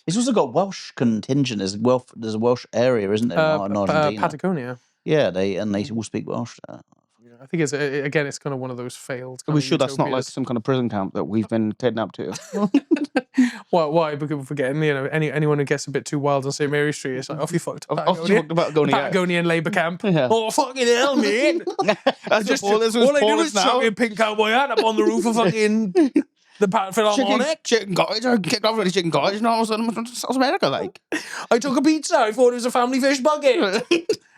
Speaker 3: It's also got Welsh contingent. There's a Welsh area, isn't there, in Argentina?
Speaker 1: Patagonia.
Speaker 3: Yeah, they all speak Welsh.
Speaker 1: I think it's again, it's kind of one of those failed.
Speaker 2: Are we sure that's not like some kind of prison camp that we've been kidnapped to?
Speaker 1: Why? Because we're forgetting, anyone who gets a bit too wild on St Mary's Street, it's like off you fucked.
Speaker 2: Off you fucked about going to
Speaker 1: Patagonian Labour camp.
Speaker 2: Yeah.
Speaker 1: Oh fucking hell, mate!
Speaker 2: That's just
Speaker 1: all I do is chuck a pink cowboy hat up on the roof of fucking the Philharmonic.
Speaker 2: Chicken cottage. I kicked off with a chicken cottage, and all of a sudden, I'm South America, like.
Speaker 1: I took a pizza. I thought it was a family fish bucket.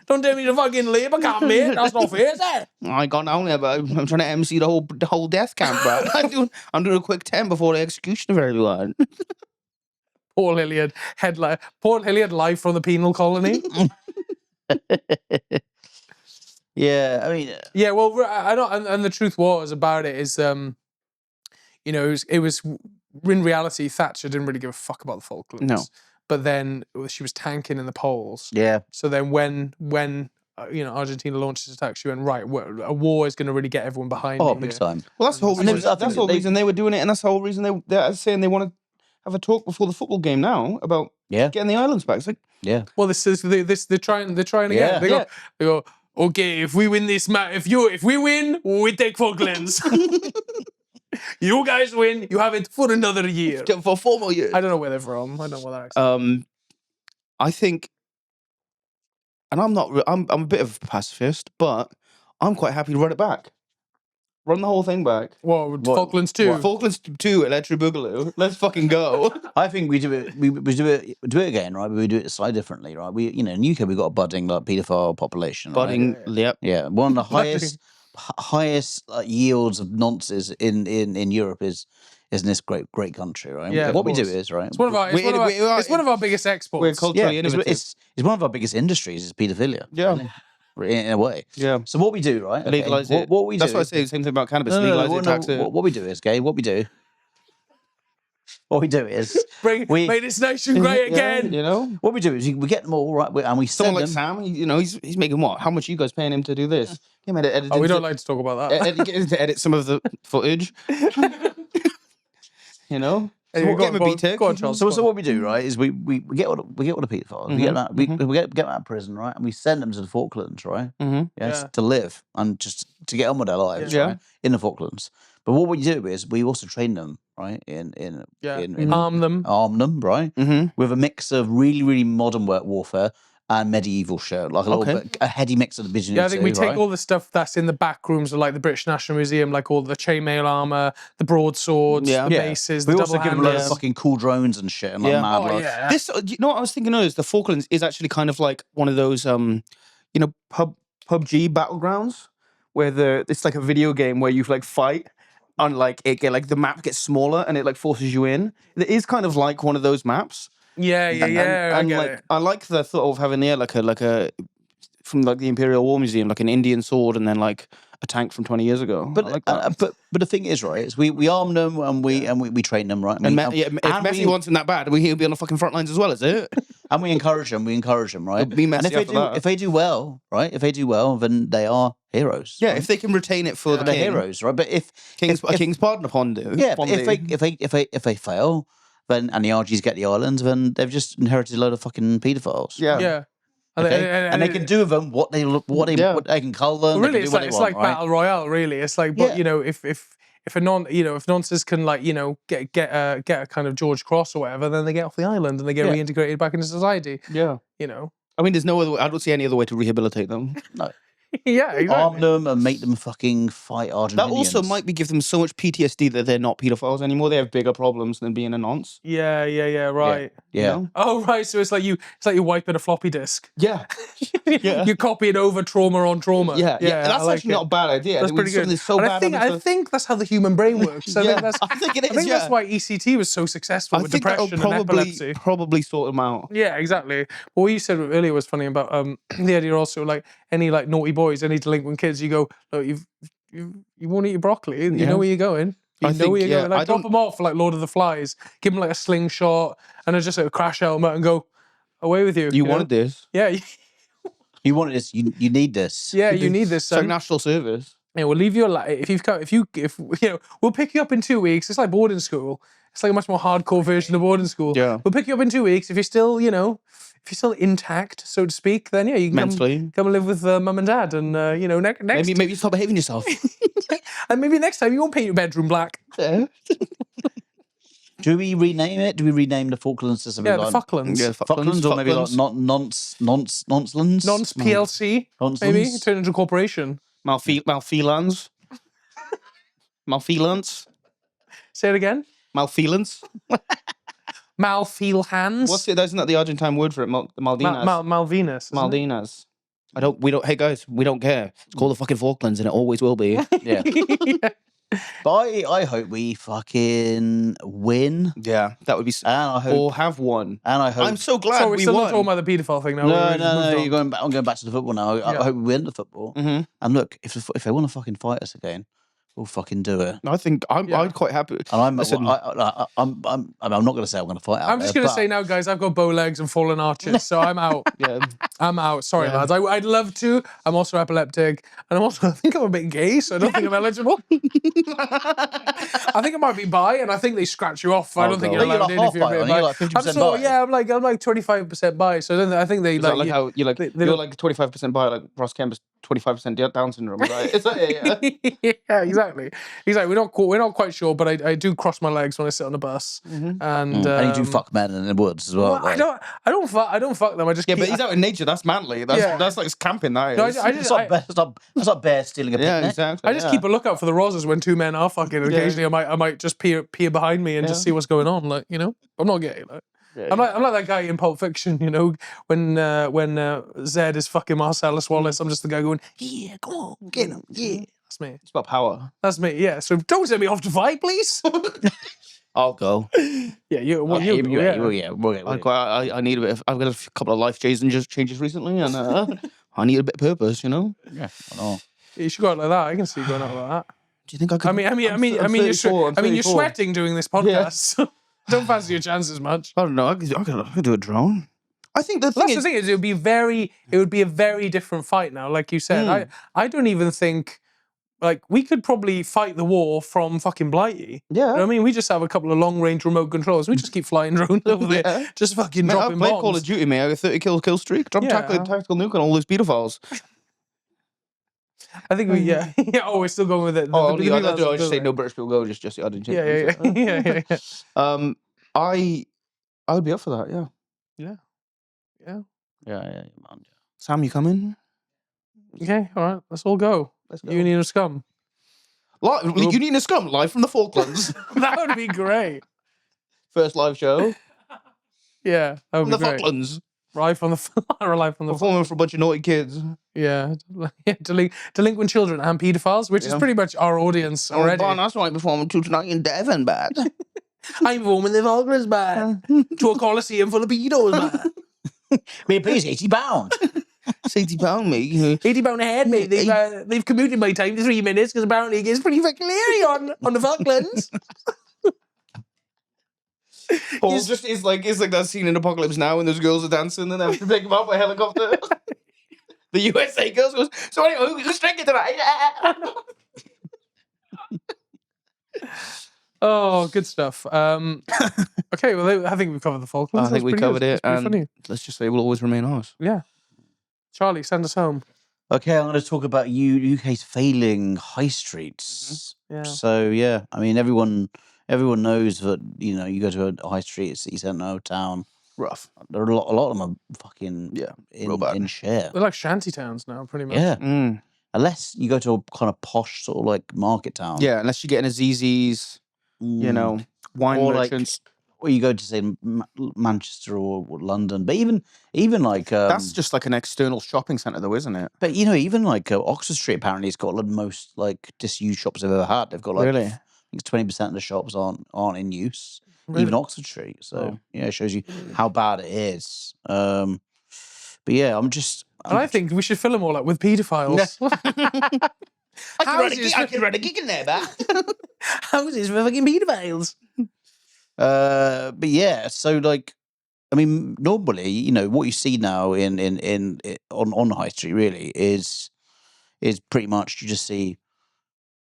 Speaker 1: Don't tell me the fucking Labour camp, mate. That's not fair, is it?
Speaker 2: I got down there, but I'm trying to MC the whole death camp, bro. I'm doing a quick 10 before the execution of everyone.
Speaker 1: Paul Hilleard Paul Hilleard live from the penal colony.
Speaker 3: Yeah, I mean,
Speaker 1: Yeah, well, I know, and the truth was about it is, you know, it was in reality, Thatcher didn't really give a fuck about the Falklands.
Speaker 2: No.
Speaker 1: But then she was tanking in the polls.
Speaker 3: yeah.
Speaker 1: So then when you know, Argentina launched its attack, she went, right, a war is going to really get everyone behind
Speaker 3: Oh,
Speaker 1: me
Speaker 3: big
Speaker 1: here.
Speaker 3: time.
Speaker 2: Well, that's the whole
Speaker 3: And
Speaker 2: reason.
Speaker 3: I think
Speaker 2: That's the whole
Speaker 3: they-
Speaker 2: reason they were doing it, and that's the whole reason they're saying they want to have a talk before the football game now about
Speaker 3: Yeah.
Speaker 2: getting the islands back. It's like,
Speaker 3: Yeah.
Speaker 1: Well, they're trying again.
Speaker 3: Yeah.
Speaker 1: They go, okay, if we win this match, if we win, we take Falklands. You guys win, you have it for another year.
Speaker 2: for 4 more years.
Speaker 1: I don't know where they're from. I don't know what that accent.
Speaker 2: I think, and I'm a bit of a pacifist, but I'm quite happy to run it back. Run the whole thing back.
Speaker 1: What, Falklands too?
Speaker 2: Falklands 2, Electric Boogaloo. Let's fucking go.
Speaker 3: I think we do it. We do it again, right? But we do it slightly differently, right? We, you know, in UK we've got a budding like paedophile population. Right?
Speaker 2: Budding, yep.
Speaker 3: Yeah, one of the
Speaker 1: Budding.
Speaker 3: highest yields of nonces in Europe is in this great country, right?
Speaker 1: Yeah, of
Speaker 3: what we do
Speaker 1: course.
Speaker 3: is right.
Speaker 1: It's one of our, it's one of our biggest exports.
Speaker 2: We're culturally
Speaker 3: yeah,
Speaker 2: innovative.
Speaker 3: it's one of our biggest industries is paedophilia.
Speaker 2: Yeah.
Speaker 3: In a way.
Speaker 2: Yeah.
Speaker 3: So what we do, right? okay,
Speaker 2: Legalize it.
Speaker 3: What we do.
Speaker 2: That's why I say the same thing about cannabis.
Speaker 3: No,
Speaker 2: Legalize it, tax it.
Speaker 3: What we do is, okay, what we do is
Speaker 1: Make this nation great again.
Speaker 2: You know?
Speaker 3: what we do is we get them all right, and we
Speaker 2: Someone
Speaker 3: send
Speaker 2: like
Speaker 3: them.
Speaker 2: Sam, you know, he's making what? How much are you guys paying him to do this? He might edit.
Speaker 1: Oh, we don't like to talk about that.
Speaker 2: get him to edit some of the footage. You know?
Speaker 1: Anyway,
Speaker 2: Get him a beat tick.
Speaker 1: Go on, Charles.
Speaker 3: So what we do, right, is we get all the paedophiles, we get them out, we get them out of prison, right, and we send them to the Falklands, right,
Speaker 2: Mhm.
Speaker 3: yes,
Speaker 1: Yeah.
Speaker 3: to live and just to get on with their lives,
Speaker 2: Yeah.
Speaker 3: right, in the Falklands. But what we do is we also train them, right, in
Speaker 1: Arm them.
Speaker 3: arm them, right,
Speaker 2: Mhm.
Speaker 3: with a mix of really modern warfare and medieval shit, like a little
Speaker 2: Okay.
Speaker 3: bit, a heady mix of the between
Speaker 1: Yeah, I
Speaker 3: the
Speaker 1: think
Speaker 3: two,
Speaker 1: we take
Speaker 3: right?
Speaker 1: all the stuff that's in the back rooms of like the British National Museum, like all the chainmail armor, the broadswords,
Speaker 2: Yeah.
Speaker 1: the
Speaker 3: Yeah.
Speaker 1: maces,
Speaker 3: We
Speaker 1: the
Speaker 3: also
Speaker 1: double
Speaker 3: give them a lot of
Speaker 1: handers.
Speaker 3: fucking cool drones and shit and like
Speaker 2: Yeah.
Speaker 3: mad
Speaker 1: Oh
Speaker 3: like,
Speaker 1: yeah.
Speaker 2: This, you know what I was thinking of is the Falklands is actually kind of like one of those, you know, PUBG battlegrounds where it's like a video game where you like fight and like the map gets smaller and it like forces you in. It is kind of like one of those maps.
Speaker 1: Yeah, yeah, yeah. I
Speaker 2: And
Speaker 1: get
Speaker 2: like
Speaker 1: it.
Speaker 2: I like the thought of having like a from like the Imperial War Museum, like an Indian sword and then like a tank from 20 years ago.
Speaker 3: But
Speaker 2: I like that.
Speaker 3: but the thing is, right, is we arm them and we train them, right?
Speaker 2: and if Messi wants him that bad, he'll be on the fucking front lines as well, is it?
Speaker 3: and we encourage them, right?
Speaker 2: Be Messi
Speaker 3: And
Speaker 2: after that.
Speaker 3: if they do well, right? If they do well, then they are heroes.
Speaker 2: Yeah,
Speaker 3: right?
Speaker 2: if they can retain it for the
Speaker 3: they're
Speaker 2: king,
Speaker 3: heroes, right? But if
Speaker 2: king's
Speaker 3: if,
Speaker 2: king's pardon upon do.
Speaker 3: yeah, but if they fail, then and the RGs get the islands, then they've just inherited a load of fucking paedophiles.
Speaker 2: Yeah.
Speaker 1: Yeah.
Speaker 3: Okay? And they can do with them what they can cull them.
Speaker 1: Really,
Speaker 3: they can
Speaker 1: it's
Speaker 3: do what
Speaker 1: like
Speaker 3: they want, right?
Speaker 1: battle royale. Really, it's like, but
Speaker 3: Yeah.
Speaker 1: you know, if nonces can like get a kind of George Cross or whatever, then they get off the island and they get
Speaker 3: Yeah.
Speaker 1: reintegrated back into society.
Speaker 2: Yeah.
Speaker 1: You know.
Speaker 2: I mean, there's no other. I don't see any other way to rehabilitate them.
Speaker 3: No.
Speaker 1: Yeah,
Speaker 3: Arm
Speaker 1: exactly.
Speaker 3: them and make them fucking fight Argentinians.
Speaker 2: That also might be give them so much PTSD that they're not pedophiles anymore. They have bigger problems than being a nonce.
Speaker 1: Yeah, right.
Speaker 2: you
Speaker 3: Yeah.
Speaker 2: know?
Speaker 1: Oh, right. So it's like you're wiping a floppy disk.
Speaker 2: Yeah. Yeah.
Speaker 1: You're copying over trauma on trauma.
Speaker 2: Yeah. That's
Speaker 1: I like
Speaker 2: actually
Speaker 1: it.
Speaker 2: not a bad idea.
Speaker 1: That's
Speaker 2: I mean,
Speaker 1: pretty good.
Speaker 2: something that's so
Speaker 1: And
Speaker 2: bad.
Speaker 1: I think that's how the human brain works. I think that's.
Speaker 2: I think it is.
Speaker 1: I think that's why ECT was so successful
Speaker 2: I
Speaker 1: with
Speaker 2: think that'll
Speaker 1: depression and epilepsy.
Speaker 2: probably sort them out.
Speaker 1: Yeah, exactly. Well, what you said earlier was funny about the idea also like any like naughty boys, any delinquent kids. You go, look, you won't eat your broccoli. You
Speaker 2: Yeah.
Speaker 1: know where you're going. You
Speaker 2: I
Speaker 1: know
Speaker 2: think,
Speaker 1: where you're
Speaker 2: yeah,
Speaker 1: going. Like
Speaker 2: I
Speaker 1: drop
Speaker 2: don't-
Speaker 1: them off for like Lord of the Flies. Give them like a slingshot and then just like a crash helmet and go away with you.
Speaker 2: You
Speaker 1: know?
Speaker 2: wanted this.
Speaker 1: Yeah,
Speaker 3: You wanted this. You need this.
Speaker 1: yeah. You need this.
Speaker 2: It's like
Speaker 1: Son.
Speaker 2: national service.
Speaker 1: Yeah, we'll leave you alive. If we'll pick you up in 2 weeks. It's like boarding school. It's like a much more hardcore version of boarding school.
Speaker 2: Yeah.
Speaker 1: We'll pick you up in 2 weeks. If you're still, if you're still intact, so to speak, then yeah, you can
Speaker 2: Mentally.
Speaker 1: come and live with mum and dad, and next
Speaker 2: Maybe stop behaving yourself.
Speaker 1: and maybe next time you won't paint your bedroom black.
Speaker 3: Do we rename it? Do we rename the Falklands to something
Speaker 1: Yeah, the
Speaker 3: like
Speaker 1: Falklands.
Speaker 2: Yeah,
Speaker 3: Falklands, or maybe like
Speaker 2: Falklands.
Speaker 3: Noncelands?
Speaker 1: Nonce PLC, maybe
Speaker 3: Noncelands?
Speaker 1: turn into a corporation.
Speaker 2: Malfeelance. Malfeelance.
Speaker 1: Say it again.
Speaker 2: Malfeelance.
Speaker 1: Malfeel hands.
Speaker 2: What's it? Isn't that the Argentine word for it? Maldinas.
Speaker 1: Malvinas. isn't it?
Speaker 2: Maldinas. We don't, hey guys, we don't care. It's called the fucking Falklands and it always will be.
Speaker 3: Yeah. But I hope we fucking win.
Speaker 2: Yeah, that would be.
Speaker 3: And I hope.
Speaker 2: Or have won.
Speaker 3: And I hope.
Speaker 2: I'm so glad
Speaker 1: So we're
Speaker 2: we
Speaker 1: still
Speaker 2: won.
Speaker 1: not talking about the paedophile thing now.
Speaker 3: No,
Speaker 1: We've just moved
Speaker 3: no.
Speaker 1: on.
Speaker 3: You're going back. I'm going back to the football now. I hope we win the football.
Speaker 2: Mm-hmm.
Speaker 3: And look, if they want to fucking fight us again, we'll fucking do it.
Speaker 2: I think I'm quite happy.
Speaker 3: And I'm
Speaker 2: Listen,
Speaker 3: not going to say I'm going to fight out
Speaker 1: I'm just
Speaker 3: there,
Speaker 1: going to
Speaker 3: but-
Speaker 1: say now, guys, I've got bow legs and fallen arches, so I'm out.
Speaker 2: yeah.
Speaker 1: I'm out. Sorry,
Speaker 2: Yeah.
Speaker 1: lads. I'd love to. I'm also epileptic. And I think I'm a bit gay, so I don't think I'm eligible. I think I might be bi, and I think they scratch you off. I don't think
Speaker 3: God.
Speaker 1: you're allowed in if you're a bit bi.
Speaker 3: You're like 50%
Speaker 1: I'm sort of,
Speaker 3: bi.
Speaker 1: yeah, I'm like 25% bi, so I think they
Speaker 2: Is that
Speaker 1: like...
Speaker 2: like how you're like
Speaker 1: they
Speaker 2: you're
Speaker 1: don't-
Speaker 2: like 25% bi, like Ross Kemp's 25% Down syndrome, right? Is that it? Yeah.
Speaker 1: yeah, exactly. We're not quite sure, but I do cross my legs when I sit on the bus, and
Speaker 3: And you do fuck men in the woods as well.
Speaker 1: Well,
Speaker 3: like.
Speaker 1: I don't fuck them. I just
Speaker 2: Yeah,
Speaker 1: keep,
Speaker 2: but he's out in nature. That's manly. That's like camping. That
Speaker 1: No,
Speaker 2: is.
Speaker 3: It's not bear stealing a
Speaker 2: Yeah,
Speaker 3: picnic.
Speaker 2: exactly.
Speaker 1: I just keep a lookout for the roses when two men are fucking. And occasionally, I might just peer behind me and just see what's going on. Like, you know, I'm not gay. Like, I'm like that guy in Pulp Fiction. You know, when Zed is fucking Marcellus Wallace, I'm just the guy going, yeah, come on, get him, yeah. That's me.
Speaker 2: It's about power.
Speaker 1: That's me. Yeah. So don't send me off to fight, please.
Speaker 2: I'll go.
Speaker 1: Yeah, you. Well,
Speaker 3: Yeah,
Speaker 2: I need a bit. I've got a couple of life changes recently, and I need a bit of purpose. You know.
Speaker 3: Yeah, I know.
Speaker 1: You should go out like that. I can see you going out like that.
Speaker 2: Do you think I could?
Speaker 1: I mean, you're
Speaker 2: 34.
Speaker 1: sweating doing this podcast. So don't fancy your chances much.
Speaker 2: I don't know. I could do a drone. I think the
Speaker 1: Well,
Speaker 2: thing
Speaker 1: that's the thing is, it would be a very different fight now. Like you said, I don't even think like we could probably fight the war from fucking Blighty.
Speaker 2: Yeah.
Speaker 1: You know what I mean, we just have a couple of long range remote controls. We just keep flying drones over there, just fucking
Speaker 2: Mate, I've
Speaker 1: dropping
Speaker 2: played
Speaker 1: bombs.
Speaker 2: Call of Duty, mate. I got a 30 kill streak. Drop tactical nuke on all those pedophiles.
Speaker 1: I think we Oh, we're still going with it.
Speaker 2: I
Speaker 1: The
Speaker 2: just say no British people go. Just I didn't.
Speaker 1: Yeah.
Speaker 2: I would be up for that. Yeah.
Speaker 3: Yeah, man.
Speaker 2: Sam, you coming?
Speaker 1: Okay, all right. Let's all go.
Speaker 2: Let's go.
Speaker 1: Union of Scum.
Speaker 2: Union of Scum live from the Falklands.
Speaker 1: That would be great.
Speaker 2: First live show
Speaker 1: Yeah, that would
Speaker 2: from
Speaker 1: be
Speaker 2: the
Speaker 1: great.
Speaker 2: Falklands.
Speaker 1: Live from the
Speaker 2: Performing for a bunch of naughty kids.
Speaker 1: Yeah, delinquent children and paedophiles, which is pretty much our audience already.
Speaker 2: That's why I performed tonight in Devon, bad.
Speaker 1: I'm performing the Falklands, man. To a coliseum full of pedos, man.
Speaker 3: Me, please, £80.
Speaker 2: £60, mate.
Speaker 1: £80 a head, mate. They've commuted my time to 3 minutes because apparently it gets pretty fucking leery on the Falklands.
Speaker 2: Paul just is like that scene in Apocalypse Now when those girls are dancing and they have to pick them up by helicopter. The USA girls goes, so anyway, who's drinking tonight?
Speaker 1: Oh, good stuff. Okay, well, I think we've covered the Falklands.
Speaker 2: I think we
Speaker 1: That's
Speaker 2: covered
Speaker 1: pretty
Speaker 2: it,
Speaker 1: good. That's
Speaker 2: and
Speaker 1: pretty funny.
Speaker 2: let's just say we'll always remain ours.
Speaker 1: Yeah. Charlie, send us home.
Speaker 3: Okay, I'm going to talk about UK's failing high streets.
Speaker 1: Yeah.
Speaker 3: So yeah, I mean everyone knows that you go to a high street, a city centre, town.
Speaker 2: Rough.
Speaker 3: There are a lot of them are fucking
Speaker 2: real bad.
Speaker 3: in share.
Speaker 1: They're like shanty towns now, pretty much.
Speaker 3: Yeah, unless you go to a kind of posh sort of like market town.
Speaker 2: Yeah, unless you get in a ZZ's, wine
Speaker 3: or
Speaker 2: merchants.
Speaker 3: or you go to say Manchester or London, but even like
Speaker 2: That's just like an external shopping centre, though, isn't it?
Speaker 3: But even like Oxford Street apparently it's got the most like disused shops I've ever had. They've got like
Speaker 2: Really?
Speaker 3: I think 20% of the shops aren't in use.
Speaker 1: Really?
Speaker 3: Even Oxford Street. So it shows you how bad it is. But yeah,
Speaker 1: I think we should fill them all up with paedophiles.
Speaker 2: I can run a gig in there, that.
Speaker 1: Houses for fucking paedophiles.
Speaker 3: but yeah, so like, I mean, normally, what you see now on High Street really is pretty much you just see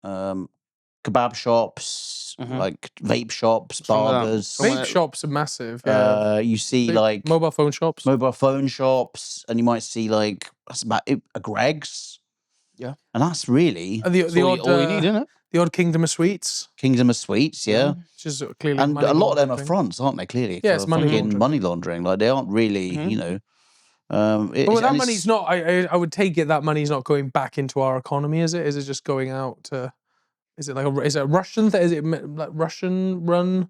Speaker 3: kebab shops, like vape shops, barbers.
Speaker 1: Vape shops are massive.
Speaker 3: You see like
Speaker 1: mobile phone shops.
Speaker 3: And you might see like that's about it, a Greg's.
Speaker 2: Yeah,
Speaker 1: and
Speaker 3: that's really
Speaker 1: the odd
Speaker 2: all you need, isn't it?
Speaker 1: The odd Kingdom of Sweets.
Speaker 3: Kingdom of Sweets, yeah.
Speaker 1: Which is clearly
Speaker 3: and
Speaker 1: money
Speaker 3: a lot of them are
Speaker 1: laundering.
Speaker 3: fronts, aren't they? Clearly,
Speaker 1: Yeah, it's money
Speaker 3: laundering. Like they aren't really,
Speaker 1: Well, that money's not. I would take it that money's not going back into our economy, is it? Is it just going out to? Is it like is it a Russian? Is it like Russian run?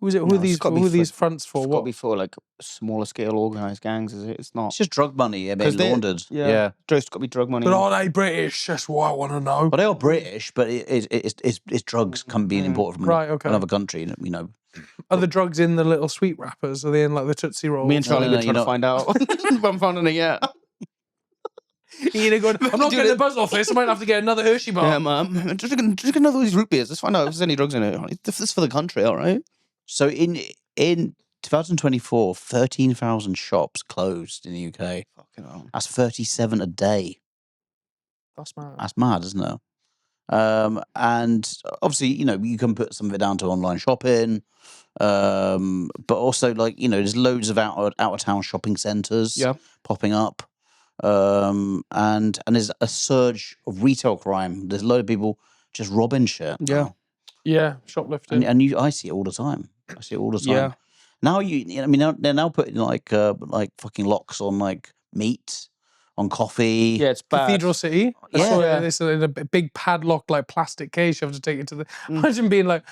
Speaker 1: Who's it? Who
Speaker 2: No,
Speaker 1: are these?
Speaker 2: it's gotta be
Speaker 1: Who are
Speaker 2: for-
Speaker 1: these fronts for?
Speaker 2: It's got to
Speaker 1: What?
Speaker 2: be for like smaller scale organised gangs, is it? It's not.
Speaker 3: It's just drug money being
Speaker 2: 'Cause they-
Speaker 3: laundered.
Speaker 2: Yeah.
Speaker 3: Yeah.
Speaker 2: It's got to be drug money.
Speaker 1: But are they British? That's what I want to know.
Speaker 3: But they are British, but it's drugs being imported from
Speaker 1: Right, okay.
Speaker 3: another country. You know,
Speaker 1: Are the drugs in the little sweet wrappers? Are they in like the Tootsie Rolls?
Speaker 2: Me and Charlie
Speaker 3: no,
Speaker 2: been trying to find out. I haven't found it yet.
Speaker 1: Ian going, I'm not
Speaker 2: Dude,
Speaker 1: getting the buzz off this. I might have to get another Hershey bar.
Speaker 2: Yeah, man. Just drink another of these root beers. Let's find out if there's any drugs in it. This is for the country, all right?
Speaker 3: so in 2024, 13,000 shops closed in the UK.
Speaker 2: Fucking hell.
Speaker 3: That's 37 a day.
Speaker 1: That's mad.
Speaker 3: That's mad, isn't it? And obviously, you can put some of it down to online shopping, but also there's loads of out of town shopping centres
Speaker 2: Yeah.
Speaker 3: popping up, and there's a surge of retail crime. There's a load of people just robbing shit.
Speaker 2: Yeah.
Speaker 1: Yeah, shoplifting.
Speaker 3: I see it all the time. I see it all the time.
Speaker 2: Yeah.
Speaker 3: Now they're now putting like fucking locks on like meat, on coffee.
Speaker 2: Yeah, it's bad.
Speaker 1: Cathedral City. I
Speaker 3: Yeah.
Speaker 1: saw
Speaker 2: Yeah.
Speaker 1: this in a big padlock, like plastic case. You have to take it to the.
Speaker 2: Mm.
Speaker 1: Imagine being like,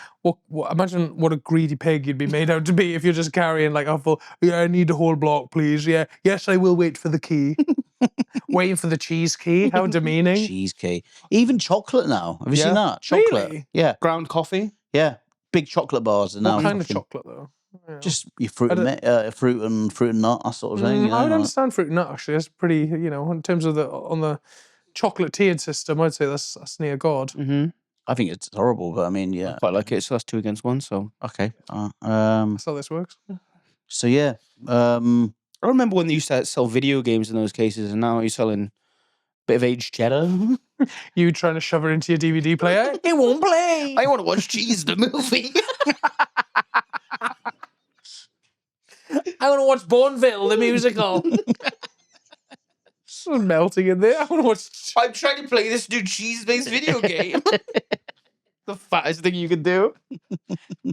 Speaker 1: imagine what a greedy pig you'd be made out to be if you're just carrying like a full. Yeah, I need a whole block, please. Yeah, yes, I will wait for the key. Waiting for the cheese key. How demeaning.
Speaker 3: Cheese key. Even chocolate now. Have you seen
Speaker 2: Yeah.
Speaker 3: that? Chocolate.
Speaker 1: Really?
Speaker 3: Yeah.
Speaker 2: Ground coffee.
Speaker 3: Yeah. Big chocolate bars are now.
Speaker 1: What kind of
Speaker 3: fucking-
Speaker 1: chocolate though? Yeah.
Speaker 3: Just your fruit
Speaker 1: I
Speaker 3: and fruit and nut, that sort of thing.
Speaker 1: I would understand fruit and nut actually. That's pretty, in terms of on the chocolate tiered system, I'd say that's near God.
Speaker 2: Mm-hmm.
Speaker 3: I think it's horrible, but I mean, yeah.
Speaker 2: Quite like it. So that's 2 against 1. So
Speaker 3: Okay.
Speaker 1: That's how this works.
Speaker 3: So yeah.
Speaker 2: I remember when they used to sell video games in those cases, and now you're selling a bit of aged cheddar.
Speaker 1: You trying to shove it into your DVD player? It won't play.
Speaker 2: I want to watch Cheese the movie.
Speaker 1: I want to watch Bourneville, the musical. So melting in there. I want to watch.
Speaker 2: I'm trying to play this new cheese-based video game. The fattest thing you can do.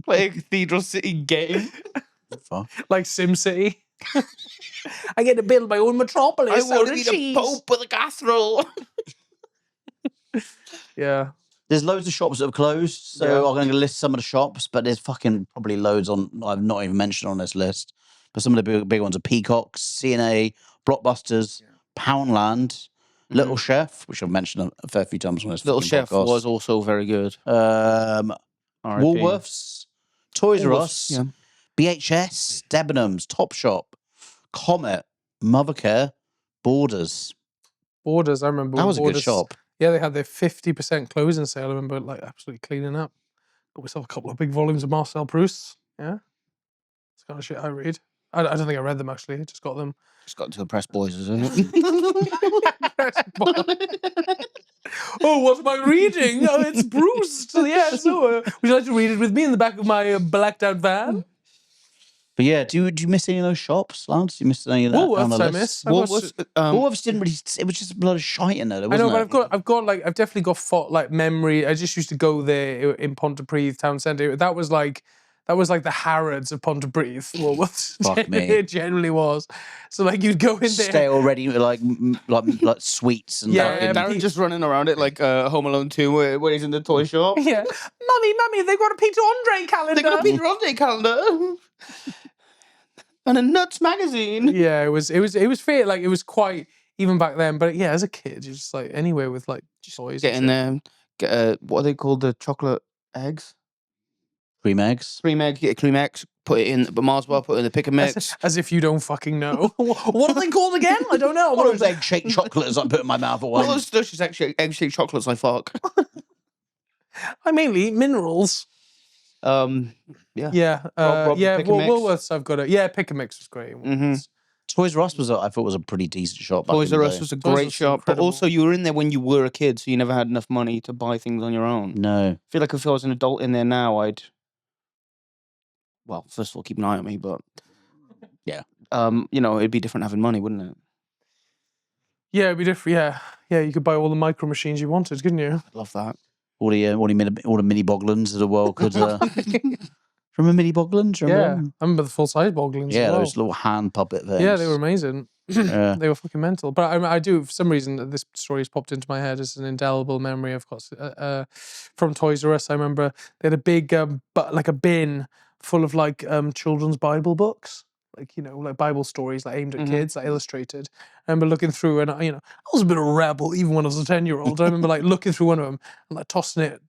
Speaker 2: Play a Cathedral City game.
Speaker 3: Fuck.
Speaker 1: Like SimCity. I get to build my own metropolis.
Speaker 2: I want to
Speaker 1: out
Speaker 2: be
Speaker 1: of
Speaker 2: the
Speaker 1: cheese.
Speaker 2: Pope with a casserole.
Speaker 1: Yeah.
Speaker 3: There's loads of shops that have closed, so
Speaker 2: Yeah.
Speaker 3: I'm going to list some of the shops, but there's fucking probably loads I've not even mentioned on this list. But some of the big ones are Peacocks, CNA, Blockbusters, Poundland, Little Chef, which I've mentioned a fair few times on this.
Speaker 2: Little
Speaker 3: fucking
Speaker 2: Chef
Speaker 3: podcast.
Speaker 2: was also very good.
Speaker 3: Um,
Speaker 2: R.I.P.
Speaker 3: Woolworths, Toys R
Speaker 2: Woolworths,
Speaker 3: Us,
Speaker 2: yeah.
Speaker 3: BHS, Debenhams, Topshop, Comet, Mothercare, Borders.
Speaker 1: Borders, I remember.
Speaker 3: That
Speaker 1: when
Speaker 3: was a good
Speaker 1: Borders-
Speaker 3: shop.
Speaker 1: Yeah, they had their 50% closing sale. I remember like absolutely cleaning up. Got myself a couple of big volumes of Marcel Proust. Yeah. It's the kind of shit I read. I don't think I read them actually. I just got them.
Speaker 2: Just got to the press boys, isn't it?
Speaker 1: Oh, what am I reading? Oh, it's Proust. Yes. would you like to read it with me in the back of my blacked out van?
Speaker 3: But yeah, do you miss any of those shops, Lance? Do you miss any of that? on
Speaker 1: Woolworths,
Speaker 3: the
Speaker 1: I
Speaker 3: list?
Speaker 1: miss. I've got
Speaker 3: Woolworths didn't really. It was just a blood of shite in there,
Speaker 1: I
Speaker 3: wasn't
Speaker 1: know,
Speaker 3: it?
Speaker 1: but I've definitely got memory. I just used to go there in Pontypridd town centre. That was like the Harrods of Pontypridd. Woolworths.
Speaker 3: Fuck me.
Speaker 1: It generally was. So like you'd go in there.
Speaker 3: Stay already like sweets and
Speaker 1: Yeah,
Speaker 3: fucking-
Speaker 2: Darren just running around it like Home Alone 2 where he's in the toy shop.
Speaker 1: Yeah, mummy, they've got a Peter Andre calendar.
Speaker 2: They got a Peter Andre calendar. And a Nuts magazine.
Speaker 1: Yeah, it was fair. Like it was quite even back then. But yeah, as a kid, you're just like anywhere with like toys.
Speaker 2: Get in there. Get what are they called? The chocolate eggs?
Speaker 3: cream eggs.
Speaker 2: Cream egg. Get a cream eggs. Put it in, but Mars bar. Put it in the pick and mix.
Speaker 1: As if you don't fucking know. What are they called again? I don't know.
Speaker 3: What are those egg shaped chocolates I put in my mouth at
Speaker 2: All
Speaker 3: once?
Speaker 2: those delicious egg-shaped chocolates I fuck.
Speaker 1: I mainly eat minerals.
Speaker 2: Yeah.
Speaker 1: Yeah,
Speaker 2: Rob,
Speaker 1: yeah.
Speaker 2: Pick and Mix.
Speaker 1: Woolworths, I've got it. Yeah, Pick and Mix was great.
Speaker 2: Mhm.
Speaker 3: Toys R Us I thought was a pretty decent shop. back
Speaker 2: Toys
Speaker 3: in the
Speaker 2: R Us
Speaker 3: day.
Speaker 2: was a
Speaker 1: Toys R
Speaker 2: great
Speaker 1: Us
Speaker 2: shop, but
Speaker 1: incredible.
Speaker 2: also you were in there when you were a kid, so you never had enough money to buy things on your own.
Speaker 3: No.
Speaker 2: I feel like if I was an adult in there now, well, first of all, keep an eye on me, but
Speaker 3: Yeah.
Speaker 2: It'd be different having money, wouldn't it?
Speaker 1: Yeah, it'd be different. Yeah. You could buy all the micro machines you wanted, couldn't you?
Speaker 2: Love that.
Speaker 3: All the mini Boglins of the world could. Remember mini Boglins?
Speaker 1: Yeah,
Speaker 3: Remember?
Speaker 1: I remember the full size Boglins.
Speaker 3: Yeah,
Speaker 1: as well.
Speaker 3: those little hand puppet things.
Speaker 1: Yeah, they were amazing.
Speaker 3: Yeah.
Speaker 1: They were fucking mental. But I do, for some reason, this story has popped into my head as an indelible memory, of course. From Toys R Us, I remember they had a big, like a bin full of like children's Bible books, like like Bible stories like aimed at kids, like illustrated. I remember looking through, and I was a bit of a rebel even when I was a 10-year-old. I remember like looking through one of them and like tossing it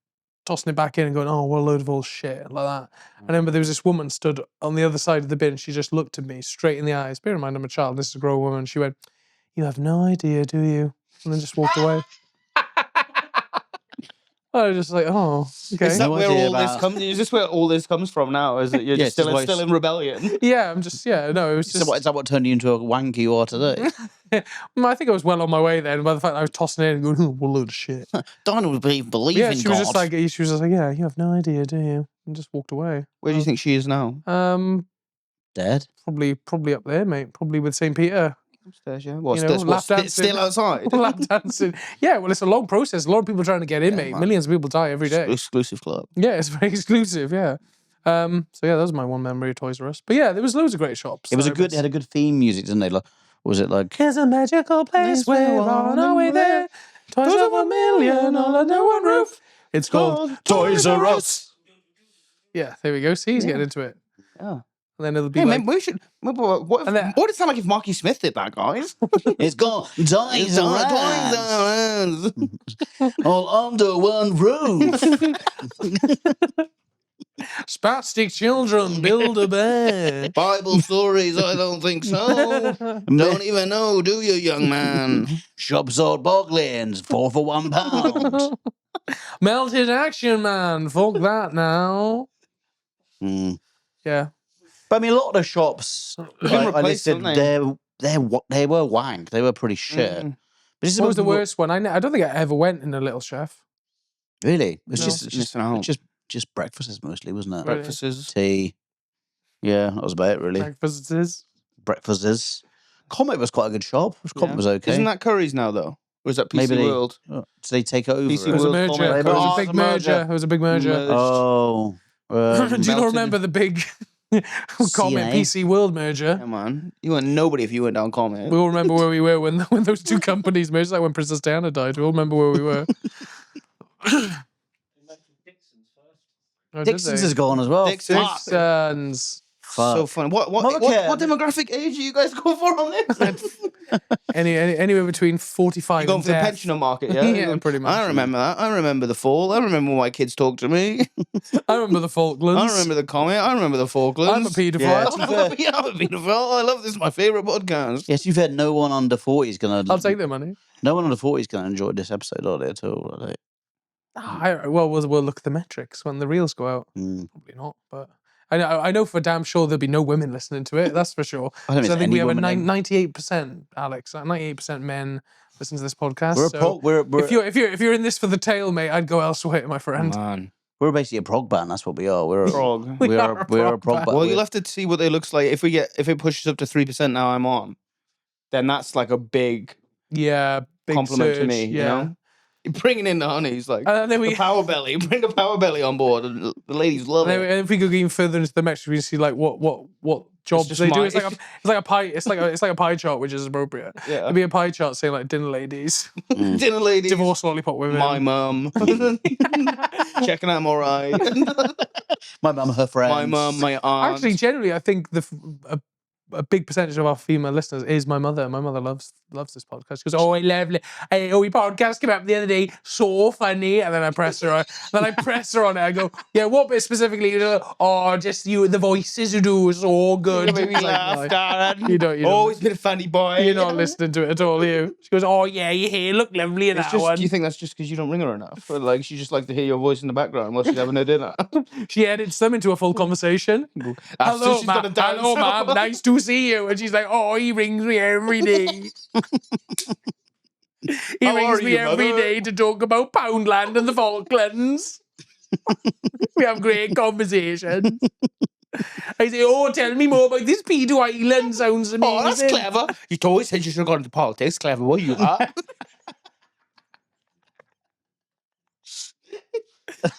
Speaker 1: back in and going, oh, what a load of old shit, like that. I remember there was this woman stood on the other side of the bin. She just looked at me straight in the eyes. Bear in mind, I'm a child. This is a grown woman. She went, "You have no idea, do you?" And then just walked away. I was just like, oh, okay.
Speaker 2: Is that
Speaker 3: No
Speaker 2: where
Speaker 3: idea
Speaker 2: all this
Speaker 3: about-
Speaker 2: comes? Is this where all this comes from now? Is it you're
Speaker 3: Yeah,
Speaker 2: just
Speaker 3: it's
Speaker 2: still in rebellion?
Speaker 1: Yeah, I'm just, no, it was just.
Speaker 3: Is that what turned you into a wank you are today?
Speaker 1: I think I was well on my way then by the fact that I was tossing it in and going, oh, what a load of shit.
Speaker 3: Dinah would believe
Speaker 1: Yeah,
Speaker 3: in
Speaker 1: she was
Speaker 3: God.
Speaker 1: just like, yeah, you have no idea, do you? And just walked away.
Speaker 2: Where do you think she is now?
Speaker 3: Dead.
Speaker 1: Probably up there, mate. Probably with St. Peter.
Speaker 2: Upstairs, yeah. What,
Speaker 1: lap dancing.
Speaker 2: still outside?
Speaker 1: Lap dancing. Yeah, well, it's a long process. A lot of people trying to get in, mate.
Speaker 2: man.
Speaker 1: Millions of people die every day.
Speaker 2: Exclusive club.
Speaker 1: Yeah, it's very exclusive, yeah. So yeah, that was my one memory of Toys R Us. But yeah, there was loads of great shops.
Speaker 3: It was it had a good theme music, didn't they? Like, was it like?
Speaker 1: There's a magical place we're on our way there. Toys of a million all under one roof. It's called Toys R Us. Yeah, there we go. See, he's getting into it.
Speaker 2: Yeah.
Speaker 1: And then it'll be
Speaker 2: Hey,
Speaker 1: like...
Speaker 2: man, we should. What would it sound like if Marky Smith did that, guys?
Speaker 3: It's got Toys R Us all under one roof.
Speaker 1: Spastic children build a bear.
Speaker 2: Bible stories? I don't think so. Don't even know, do you, young man?
Speaker 3: Shop sold bog lanes, 4 for £1.
Speaker 1: Melted Action Man. Fuck that now.
Speaker 3: Mm.
Speaker 1: Yeah.
Speaker 3: But I mean, a lot of the shops I
Speaker 2: replaced,
Speaker 3: listed,
Speaker 2: haven't
Speaker 3: they were wank. They were pretty shit. But this is
Speaker 1: What was the
Speaker 3: what-
Speaker 1: worst one? I don't think I ever went in a Little Chef.
Speaker 3: Really? It's
Speaker 1: No.
Speaker 3: just breakfasts mostly, wasn't it?
Speaker 1: Right.
Speaker 2: Breakfasts.
Speaker 3: Tea. Yeah, that was about it, really.
Speaker 1: Breakfasts.
Speaker 3: Breakfasts. Comet was quite a good shop. Comet
Speaker 2: Yeah.
Speaker 3: was okay.
Speaker 2: Isn't that Curry's now, though? Or is that PC
Speaker 3: Maybe they-
Speaker 2: World?
Speaker 3: Did they take it over?
Speaker 2: PC
Speaker 1: It was a
Speaker 2: World
Speaker 1: merger.
Speaker 2: Comet
Speaker 1: It was
Speaker 2: Curry's.
Speaker 1: a big merger. It was a big merger.
Speaker 2: Merged.
Speaker 3: Oh.
Speaker 1: Do you not
Speaker 2: melted.
Speaker 1: remember the big Comet
Speaker 3: CNA?
Speaker 1: PC World merger?
Speaker 2: Yeah, man. You weren't nobody if you went down Comet.
Speaker 1: We all remember where we were when those two companies merged. Like when Princess Diana died. We all remember where we were. Oh, did
Speaker 3: Dixon's
Speaker 1: they?
Speaker 3: is gone as well.
Speaker 2: Dixon's.
Speaker 1: Dixon's.
Speaker 3: Fuck.
Speaker 2: So funny. What
Speaker 3: Mothercare.
Speaker 2: demographic age are you guys going for on this?
Speaker 1: Anywhere between 45
Speaker 2: You're going
Speaker 1: and
Speaker 2: for the
Speaker 1: death.
Speaker 2: pensioner market, yeah?
Speaker 1: Yeah, pretty much.
Speaker 2: I remember that. I remember the fall. I remember when my kids talked to me.
Speaker 1: I remember the Falklands.
Speaker 2: I remember the Comet. I remember the Falklands.
Speaker 1: I'm a paedophile.
Speaker 3: Yeah.
Speaker 2: I'm a paedophile. I love this. It's my favourite podcast.
Speaker 3: Yes, you've had no one under 40 is going to...
Speaker 1: I'll take their money.
Speaker 3: No one under 40 is going to enjoy this episode, are they, at all? Are they?
Speaker 1: Well, we'll look at the metrics when the reels go out.
Speaker 3: Mm.
Speaker 1: Probably not, but I know for damn sure there'll be no women listening to it. That's for sure.
Speaker 3: I don't
Speaker 1: So I think
Speaker 3: any
Speaker 1: we have a
Speaker 3: woman
Speaker 1: 98%, Alex. 98% men listen to this podcast.
Speaker 3: We're a
Speaker 1: so
Speaker 3: prog, we're,
Speaker 1: if you're in this for the tail, mate, I'd go elsewhere, my friend.
Speaker 2: Man.
Speaker 3: we're basically a prog band. That's what we are. We're a
Speaker 2: Frog.
Speaker 1: We
Speaker 3: we're
Speaker 1: are
Speaker 3: a,
Speaker 1: a
Speaker 3: we're a
Speaker 1: prog
Speaker 3: prog
Speaker 1: band.
Speaker 3: band.
Speaker 2: Well, you'll have to see what they looks like. If it pushes up to 3% now I'm on, then that's like a big
Speaker 1: Yeah, big
Speaker 2: compliment
Speaker 1: surge,
Speaker 2: to me,
Speaker 1: Yeah.
Speaker 2: you know? You're bringing in the honeys, like
Speaker 1: And then
Speaker 2: the
Speaker 1: we.
Speaker 2: power belly. Bring the power belly on board, and the ladies love
Speaker 1: And
Speaker 2: it.
Speaker 1: then if we go even further into the metrics, we can see like what jobs
Speaker 2: just
Speaker 1: they do.
Speaker 2: my-
Speaker 1: It's like a pie. It's like a pie chart, which is appropriate.
Speaker 2: Yeah.
Speaker 1: It'd be a pie chart saying like dinner ladies,
Speaker 2: Dinner ladies,
Speaker 1: divorce lollipop women.
Speaker 2: my mum, checking out more right.
Speaker 3: My mum, her friends.
Speaker 2: My mum, my aunt.
Speaker 1: Actually, generally, I think a big percentage of our female listeners is my mother. My mother loves this podcast. She goes, "Oh, I love it. We podcast came up the other day, so funny." And then I press her on. It. I go, "Yeah, what bit specifically?" "Oh, just you, the voices you do, so good."
Speaker 2: You make me
Speaker 1: It's like,
Speaker 2: laugh,
Speaker 1: like,
Speaker 2: Darren.
Speaker 1: You don't.
Speaker 2: Always been a funny boy.
Speaker 1: You're not listening to it at all, you. She goes, "Oh yeah, your hair look lovely in
Speaker 2: It's
Speaker 1: that
Speaker 2: just,
Speaker 1: one."
Speaker 2: do you think that's just because you don't ring her enough? Or like she just likes to hear your voice in the background while she's having her dinner?
Speaker 1: She edits them into a full conversation.
Speaker 2: After
Speaker 1: Hello,
Speaker 2: she's done a
Speaker 1: ma'am.
Speaker 2: dance.
Speaker 1: Hello, ma'am. Nice to see you. And she's like, "Oh, he rings me every day. He
Speaker 2: How
Speaker 1: rings
Speaker 2: are
Speaker 1: me
Speaker 2: you,
Speaker 1: every
Speaker 2: mother?"
Speaker 1: day to talk about Poundland and the Falklands. We have great conversations." I say, "Oh, tell me more about this Pedo Island. Sounds amazing."
Speaker 2: Oh, that's clever. You always said you should have gone into politics. Clever, what you are.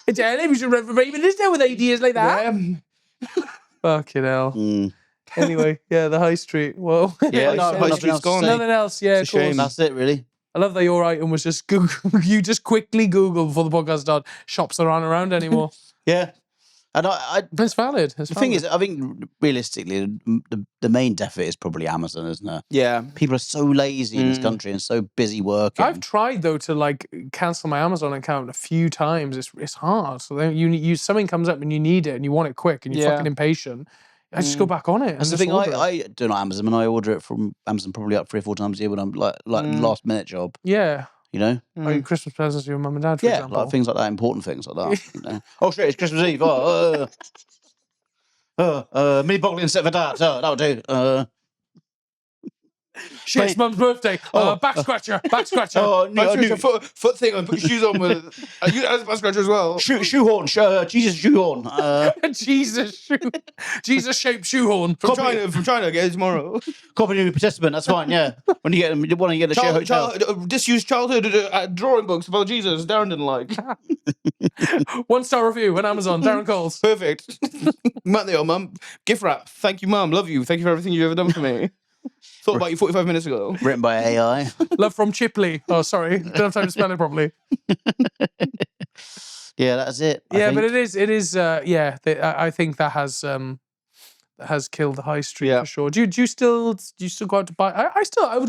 Speaker 1: I tell him you should run for Prime Minister with ideas like that. Fucking hell.
Speaker 3: Mm.
Speaker 1: Anyway, yeah, the High Street. Whoa.
Speaker 2: Yeah,
Speaker 3: No,
Speaker 2: High
Speaker 3: nothing
Speaker 2: Street's
Speaker 3: else to
Speaker 2: gone.
Speaker 3: say.
Speaker 1: Nothing else. Yeah,
Speaker 2: It's
Speaker 1: of
Speaker 2: a
Speaker 1: course.
Speaker 2: shame.
Speaker 3: That's it, really.
Speaker 1: I love that your item was just Google. You just quickly Google before the podcast started shops that aren't around anymore.
Speaker 3: Yeah. And
Speaker 1: That's valid.
Speaker 3: the thing is, I think realistically, the main deficit is probably Amazon, isn't it?
Speaker 2: Yeah.
Speaker 3: People are so lazy in this country and so busy working.
Speaker 1: I've tried though to like cancel my Amazon account a few times. It's hard. So then you something comes up and you need it and you want it quick and you're fucking impatient. I just go back on it.
Speaker 3: That's the thing. I do not Amazon, and I order it from Amazon probably up 3 or 4 times a year when I'm like last minute job.
Speaker 1: Yeah.
Speaker 3: You know?
Speaker 1: Like Christmas presents to your mum and dad, for example.
Speaker 3: Like things like that, important things like that. You know? Oh shit, it's Christmas Eve. Mini bottle instead of a dad. That'll do.
Speaker 1: Shit, it's mum's birthday. Back scratcher.
Speaker 3: Oh,
Speaker 2: Foot thing on. Put your shoes on with. You as a back scratcher as well.
Speaker 3: Shoehorn. Jesus shoehorn.
Speaker 1: Jesus shaped shoehorn
Speaker 2: From China. Get it tomorrow.
Speaker 3: Copy New Testament. That's fine. Yeah. When you get a share hotel.
Speaker 2: Disused childhood drawing books about Jesus. Darren didn't like.
Speaker 1: 1-star review on Amazon. Darren Coles.
Speaker 2: Perfect. Mum. Gift wrap. Thank you, Mum. Love you. Thank you for everything you've ever done for me. Thought about you 45 minutes ago.
Speaker 3: Written by AI.
Speaker 1: Love from Chipley. Oh, sorry. Don't have time to spell it properly.
Speaker 3: Yeah, that's it.
Speaker 1: But it is. I think that has killed the high street for sure. Do you still go out to buy? I'll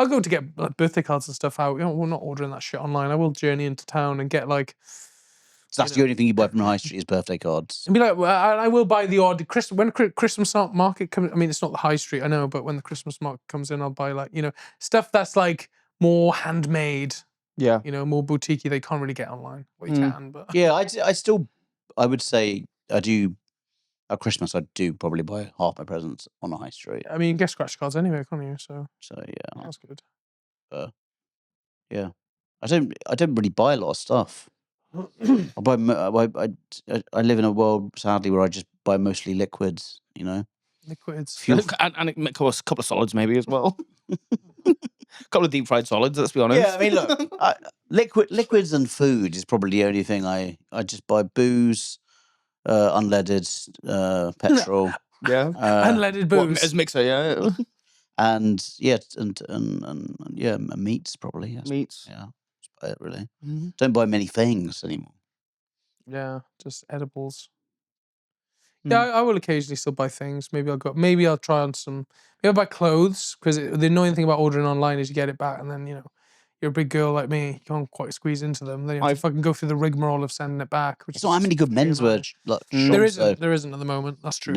Speaker 1: go to get like, birthday cards and stuff out. You know, we're not ordering that shit online. I will journey into town and get like.
Speaker 3: So that's the only thing you buy from the high street is birthday cards.
Speaker 1: And be like, I will buy the odd when Christmas market comes. I mean, it's not the high street, I know, but when the Christmas market comes in, I'll buy like stuff that's like more handmade.
Speaker 2: Yeah.
Speaker 1: More boutiquey. They can't really get online. Well, you can, but
Speaker 3: yeah, I would say I do. At Christmas, I do probably buy half my presents on the high street.
Speaker 1: I mean, you can get scratch cards anyway, can't you? So
Speaker 3: yeah,
Speaker 1: that's good.
Speaker 3: Yeah, I don't really buy a lot of stuff. I live in a world, sadly, where I just buy mostly liquids.
Speaker 1: Liquids.
Speaker 2: And a couple of solids maybe as well. A couple of deep fried solids. Let's be honest.
Speaker 3: Yeah, I mean, look, liquids and food is probably the only thing I just buy. Booze, unleaded petrol.
Speaker 2: Yeah,
Speaker 1: unleaded booze
Speaker 2: as mixer. Yeah,
Speaker 3: and meats probably. Yes.
Speaker 2: Meats.
Speaker 3: Yeah. It really don't buy many things anymore.
Speaker 1: Yeah, just edibles. Yeah, I will occasionally still buy things. Maybe I'll try on some. Maybe I'll buy clothes because the annoying thing about ordering online is you get it back and then you're a big girl like me. You can't quite squeeze into them. Then you have to fucking go through the rigmarole of sending it back. Which
Speaker 3: it's not how many good menswear shops.
Speaker 1: There isn't at the moment. That's true.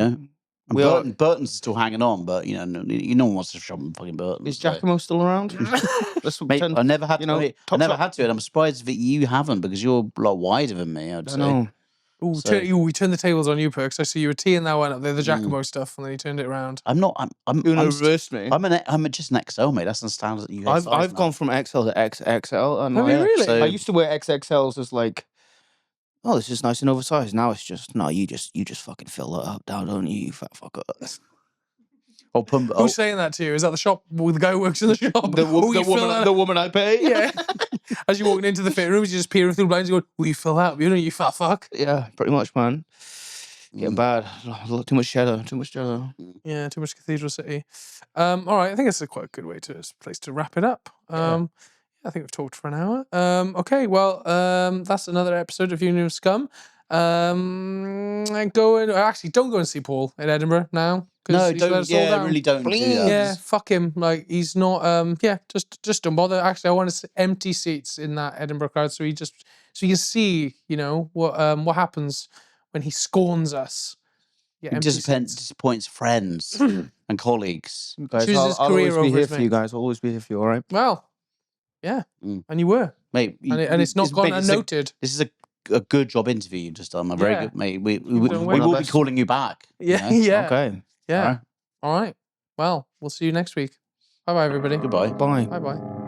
Speaker 3: And Burton's is still hanging on, but no one wants to shop in fucking Burton's.
Speaker 2: Is Giacomo still around?
Speaker 3: Mate, I never had to. I never had to, and I'm surprised that you haven't because you're a lot wider than me. I'd say.
Speaker 2: Know.
Speaker 1: We turned the tables on you, Perks. I see you were teeing that one up there, the Giacomo stuff, and then you turned it around.
Speaker 3: I'm not. I'm
Speaker 2: reversed me.
Speaker 3: I'm just an XL, mate. That's the standard that you.
Speaker 2: I've gone from XL to XXL, and
Speaker 1: really?
Speaker 2: I used to wear XXLs as like, oh, this is nice and oversized. Now it's just you just fucking fill that up down, don't you fat fucker?
Speaker 1: Who's saying that to you? Is that the shop? The guy who works in the shop?
Speaker 2: The woman I pay.
Speaker 1: Yeah. As you're walking into the fit rooms, you just peering through the blinds. You go, "Will you fill that? You fat fuck."
Speaker 2: Yeah, pretty much, man. Getting bad. Too much cheddar.
Speaker 1: Yeah, too much Cathedral City. All right, I think it's quite a good place to wrap it up. I think we've talked for an hour. Okay, well, that's another episode of Union of Scum. Don't go and see Paul in Edinburgh now.
Speaker 3: No, don't. Yeah, really don't do that.
Speaker 1: Yeah, fuck him. Like he's not. Just don't bother. Actually, I want to empty seats in that Edinburgh crowd, so you can see, what happens when he scorns us. Yeah,
Speaker 3: he disappoints friends and colleagues.
Speaker 2: Guys,
Speaker 1: Chooses
Speaker 2: I'll
Speaker 1: career
Speaker 2: always be
Speaker 1: over
Speaker 2: here
Speaker 1: his
Speaker 2: for
Speaker 1: mate.
Speaker 2: you guys. I'll always be here for you. All right.
Speaker 1: Well, yeah, and you were,
Speaker 3: mate,
Speaker 1: and it's not gone unnoted.
Speaker 3: This is a good job interview you've just done. A very good, mate. We
Speaker 1: doing
Speaker 3: will be calling you back.
Speaker 1: Yeah,
Speaker 3: yeah.
Speaker 2: Okay.
Speaker 1: Yeah. All right. Well, we'll see you next week. Bye-bye, everybody.
Speaker 3: Goodbye.
Speaker 2: Bye.
Speaker 1: Bye-bye.